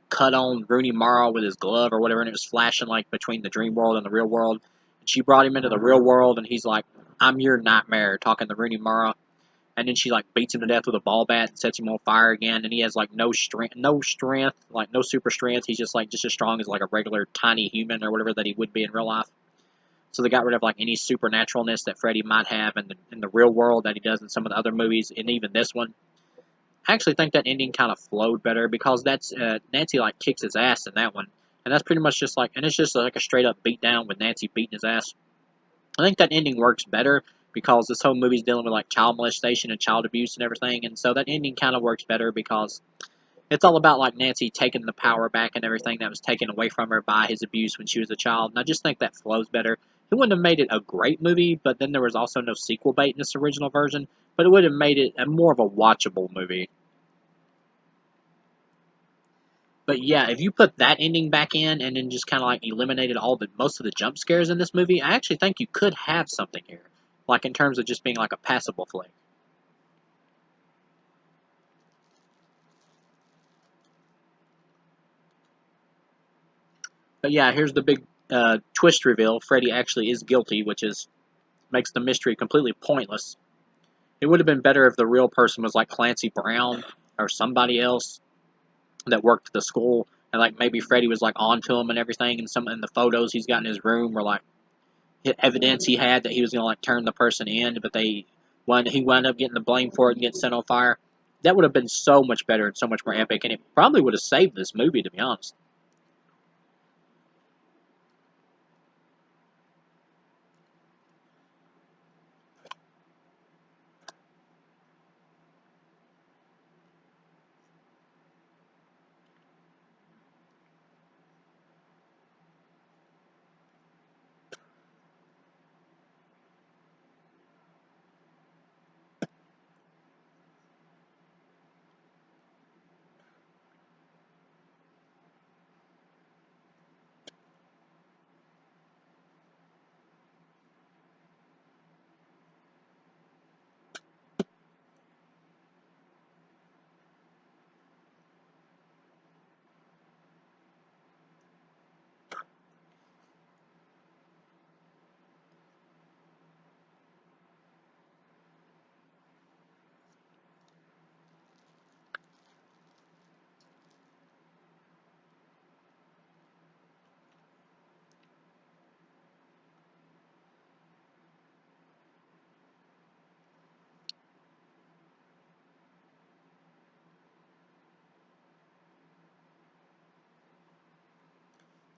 cut on Rooney Mara with his glove or whatever, and it was flashing like between the dream world and the real world. And she brought him into the real world, and he's like, "I'm your nightmare," talking to Rooney Mara. And then she like beats him to death with a ball bat and sets him on fire again. And he has like no strength, like no super strength. He's just as strong as like a regular tiny human or whatever that he would be in real life. So they got rid of like any supernaturalness that Freddy might have in the real world that he does in some of the other movies, and even this one. I actually think that ending kind of flowed better because that's Nancy like kicks his ass in that one, and that's pretty much just like, and it's just like a straight up beat down with Nancy beating his ass. I think that ending works better because this whole movie's dealing with like child molestation and child abuse and everything, and so that ending kind of works better because it's all about like Nancy taking the power back and everything that was taken away from her by his abuse when she was a child, and I just think that flows better. It wouldn't have made it a great movie, but then there was also no sequel bait in this original version, but it would have made it a more of a watchable movie. But yeah, if you put that ending back in and then just kind of like eliminated all the most of the jump scares in this movie, I actually think you could have something here, like in terms of just being like a passable flick. But yeah, here's the big twist reveal: Freddy actually is guilty, which is makes the mystery completely pointless. It would have been better if the real person was like Clancy Brown or somebody else that worked at the school, and like maybe Freddy was like onto him and everything, and some in the photos he's got in his room were like evidence he had that he was gonna like turn the person in, but he wound up getting the blame for it and getting sent on fire. That would have been so much better and so much more epic, and it probably would have saved this movie, to be honest.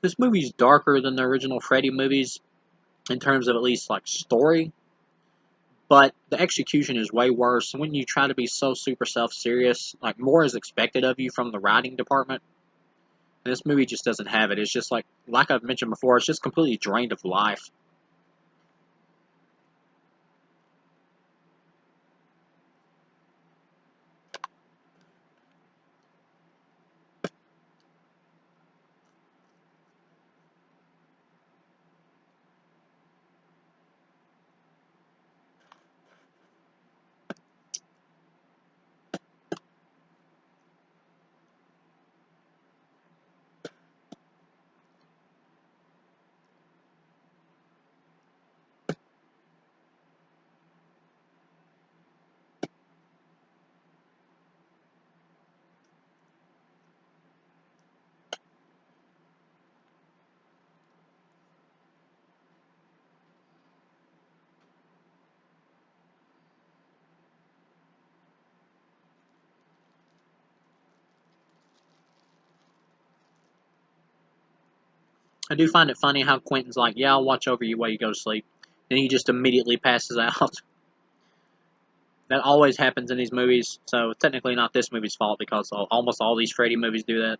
This movie's darker than the original Freddy movies in terms of at least like story, but the execution is way worse. When you try to be so super self-serious, like more is expected of you from the writing department. And this movie just doesn't have it. It's just like I've mentioned before, it's just completely drained of life. I do find it funny how Quentin's like, yeah, I'll watch over you while you go to sleep. And he just immediately passes out. That always happens in these movies, so technically not this movie's fault because almost all these Freddy movies do that.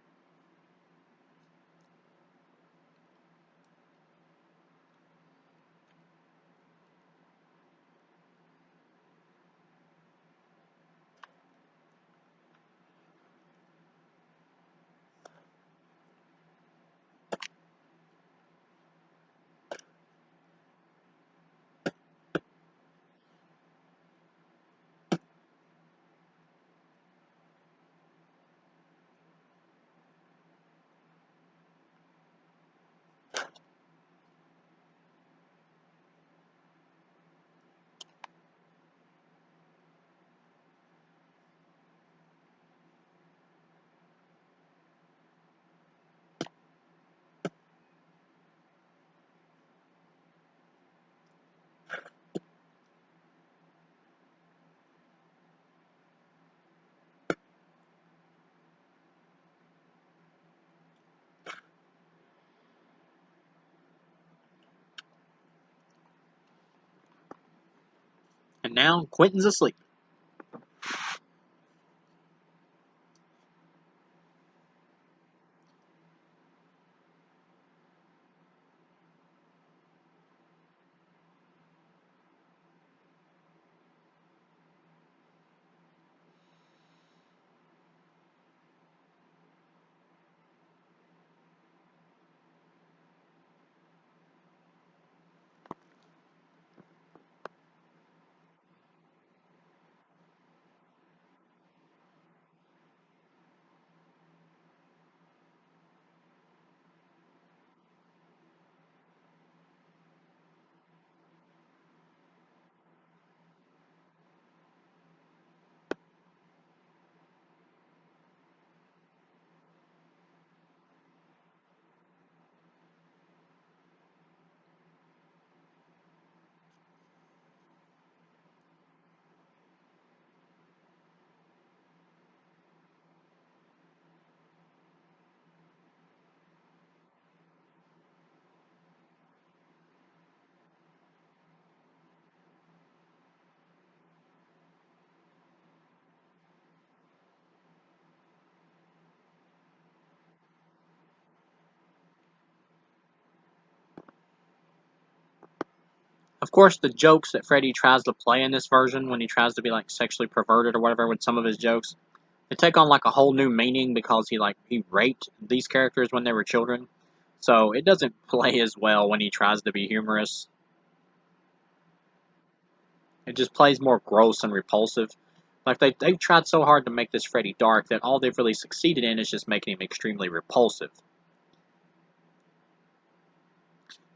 And now Quentin's asleep. Of course, the jokes that Freddy tries to play in this version, when he tries to be like sexually perverted or whatever with some of his jokes, they take on like a whole new meaning because he raped these characters when they were children. So it doesn't play as well when he tries to be humorous. It just plays more gross and repulsive. Like they've tried so hard to make this Freddy dark that all they've really succeeded in is just making him extremely repulsive.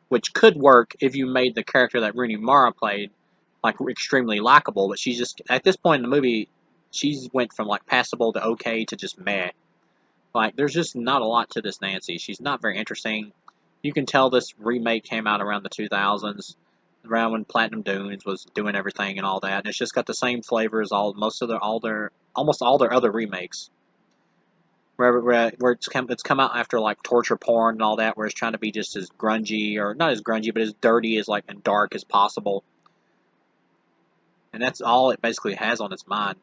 Which could work if you made the character that Rooney Mara played like extremely likable, but she's just at this point in the movie, she's went from like passable to okay to just meh. Like there's just not a lot to this Nancy. She's not very interesting. You can tell this remake came out around the 2000s, around when Platinum Dunes was doing everything and all that. And it's just got the same flavor as almost all their other remakes. where it's come out after like torture porn and all that, where it's trying to be just as grungy, or not as grungy, but as dirty as like and dark as possible, and that's all it basically has on its mind.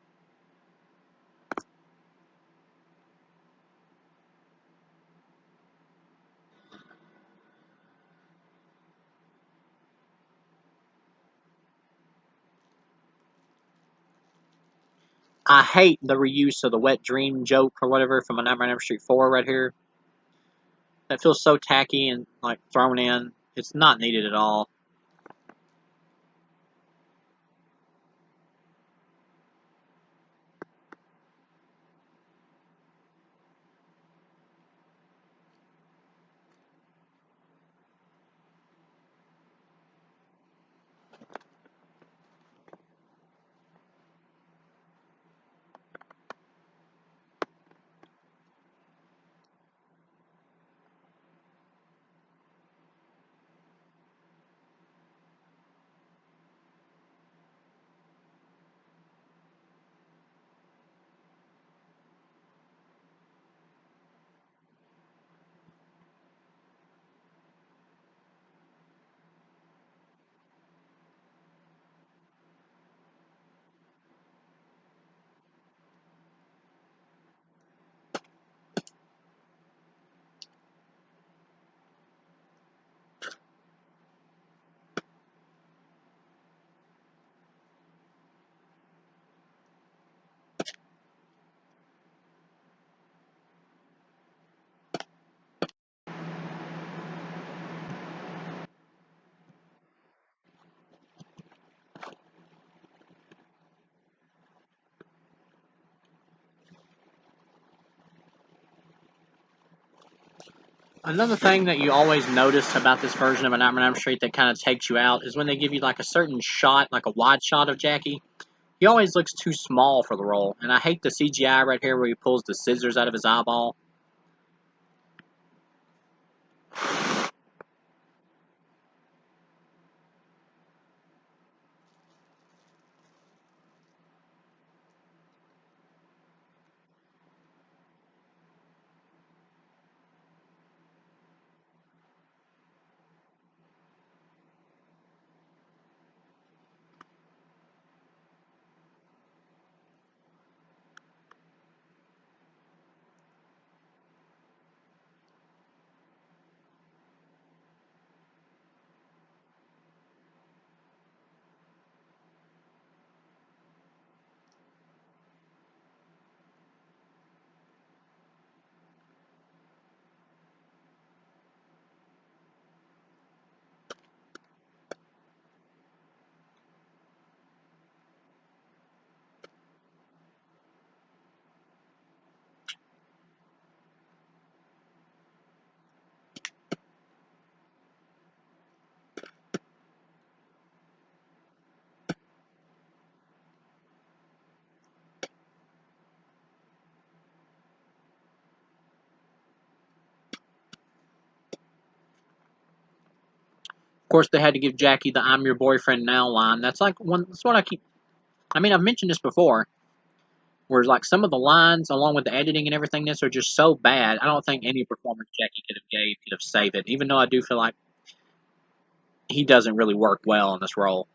I hate the reuse of the wet dream joke or whatever from A Nightmare on Elm Street 4 right here. That feels so tacky and like thrown in. It's not needed at all. Another thing that you always notice about this version of A Nightmare on Elm Street that kind of takes you out is when they give you like a certain shot, like a wide shot of Jackie. He always looks too small for the role, and I hate the CGI right here where he pulls the scissors out of his eyeball. Of course, they had to give Jackie the "I'm your boyfriend now" line. That's like one. That's what I keep. I mean, I've mentioned this before. Where like some of the lines, along with the editing and everything, this are just so bad. I don't think any performance Jackie could have saved it. Even though I do feel like he doesn't really work well in this role.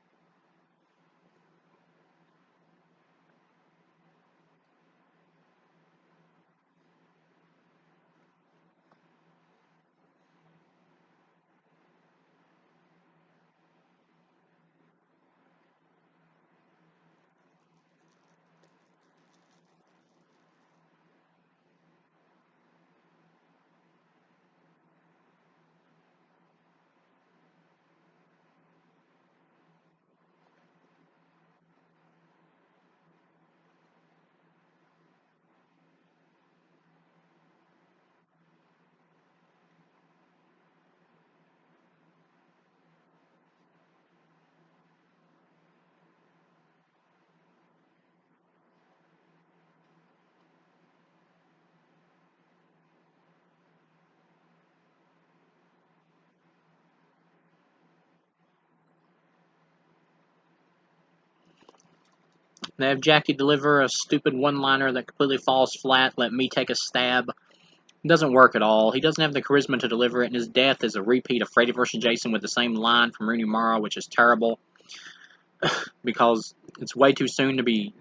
They have Jackie deliver a stupid one-liner that completely falls flat, let me take a stab. It doesn't work at all. He doesn't have the charisma to deliver it, and his death is a repeat of Freddy vs. Jason with the same line from Rooney Mara, which is terrible because it's way too soon to be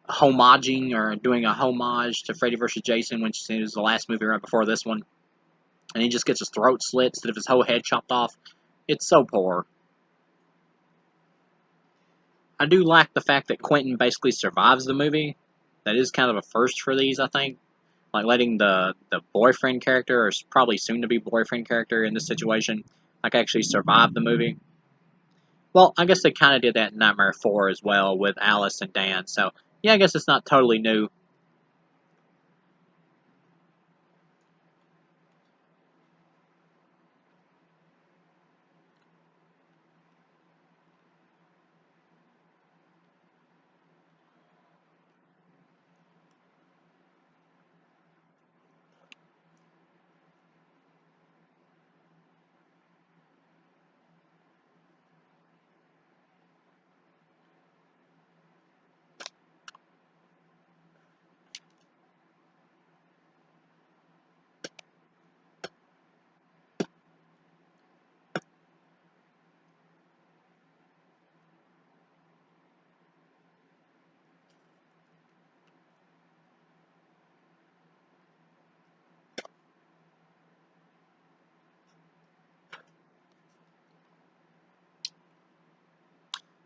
homaging or doing a homage to Freddy vs. Jason, which is the last movie right before this one. And he just gets his throat slit instead of his whole head chopped off. It's so poor. I do like the fact that Quentin basically survives the movie. That is kind of a first for these, I think. Like letting the boyfriend character, or probably soon to be boyfriend character in this situation, like actually survive the movie. Well, I guess they kind of did that in Nightmare 4 as well with Alice and Dan. So yeah, I guess it's not totally new.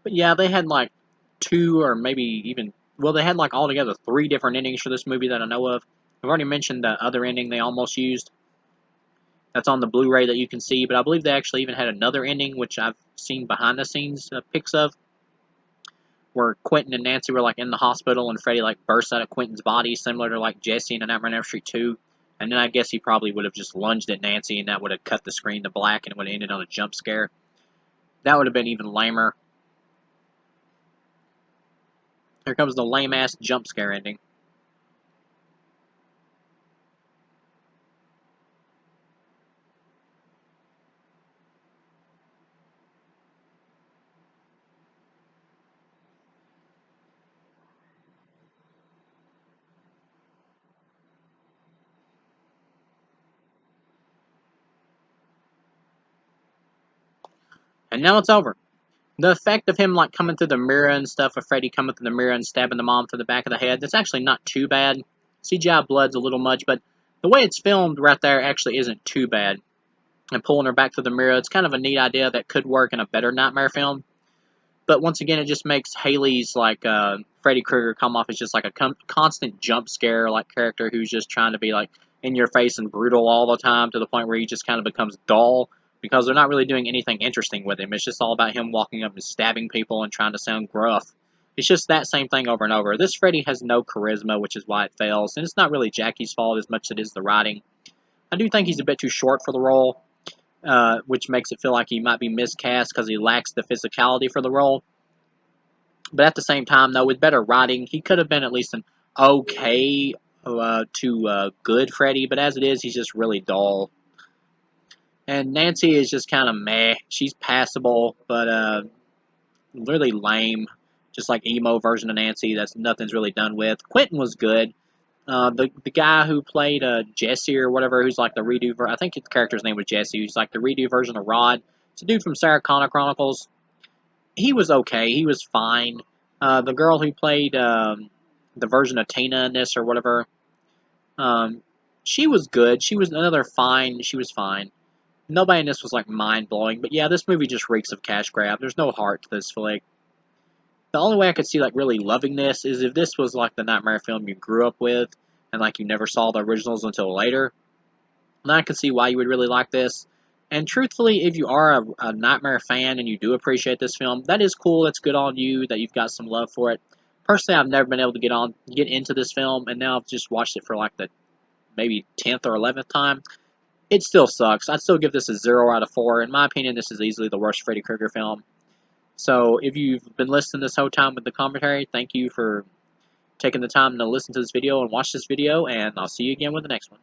But yeah, they had like two or maybe even, well, they had like altogether three different endings for this movie that I know of. I've already mentioned the other ending they almost used. That's on the Blu-ray that you can see, but I believe they actually even had another ending, which I've seen behind the scenes pics of, where Quentin and Nancy were like in the hospital and Freddy like bursts out of Quentin's body, similar to like Jesse in A Nightmare on Elm Street 2. And then I guess he probably would have just lunged at Nancy and that would have cut the screen to black and it would have ended on a jump scare. That would have been even lamer. Here comes the lame ass jump scare ending. And now it's over. The effect of him like coming through the mirror and stuff, of Freddy coming through the mirror and stabbing the mom through the back of the head, that's actually not too bad. CGI blood's a little much, but the way it's filmed right there actually isn't too bad. And pulling her back through the mirror, it's kind of a neat idea that could work in a better Nightmare film. But once again, it just makes Haley's like Freddy Krueger come off as just like a constant jump scare like character who's just trying to be like in your face and brutal all the time to the point where he just kind of becomes dull because they're not really doing anything interesting with him. It's just all about him walking up and stabbing people and trying to sound gruff. It's just that same thing over and over. This Freddy has no charisma, which is why it fails, and it's not really Jackie's fault as much as it is the writing. I do think he's a bit too short for the role, which makes it feel like he might be miscast because he lacks the physicality for the role. But at the same time, though, with better writing, he could have been at least an okay to good Freddy. But as it is, he's just really dull. And Nancy is just kind of meh. She's passable, but really lame. Just like emo version of Nancy. That's nothing's really done with. Quentin was good. The guy who played Jesse or whatever, who's like the redo. I think his character's name was Jesse. Who's like the redo version of Rod. It's a dude from Sarah Connor Chronicles. He was okay. He was fine. The girl who played the version of Tina in this or whatever, um, she was good. She was another fine. She was fine. Nobody in this was like mind blowing, but yeah, this movie just reeks of cash grab. There's no heart to this flick. The only way I could see like really loving this is if this was like the Nightmare film you grew up with, and like you never saw the originals until later. And I can see why you would really like this. And truthfully, if you are a Nightmare fan and you do appreciate this film, that is cool. That's good on you that you've got some love for it. Personally, I've never been able to get into this film, and now I've just watched it for like the maybe 10th or 11th time. It still sucks. I'd still give this a 0 out of 4. In my opinion, this is easily the worst Freddy Krueger film. So if you've been listening this whole time with the commentary, thank you for taking the time to listen to this video and watch this video, and I'll see you again with the next one.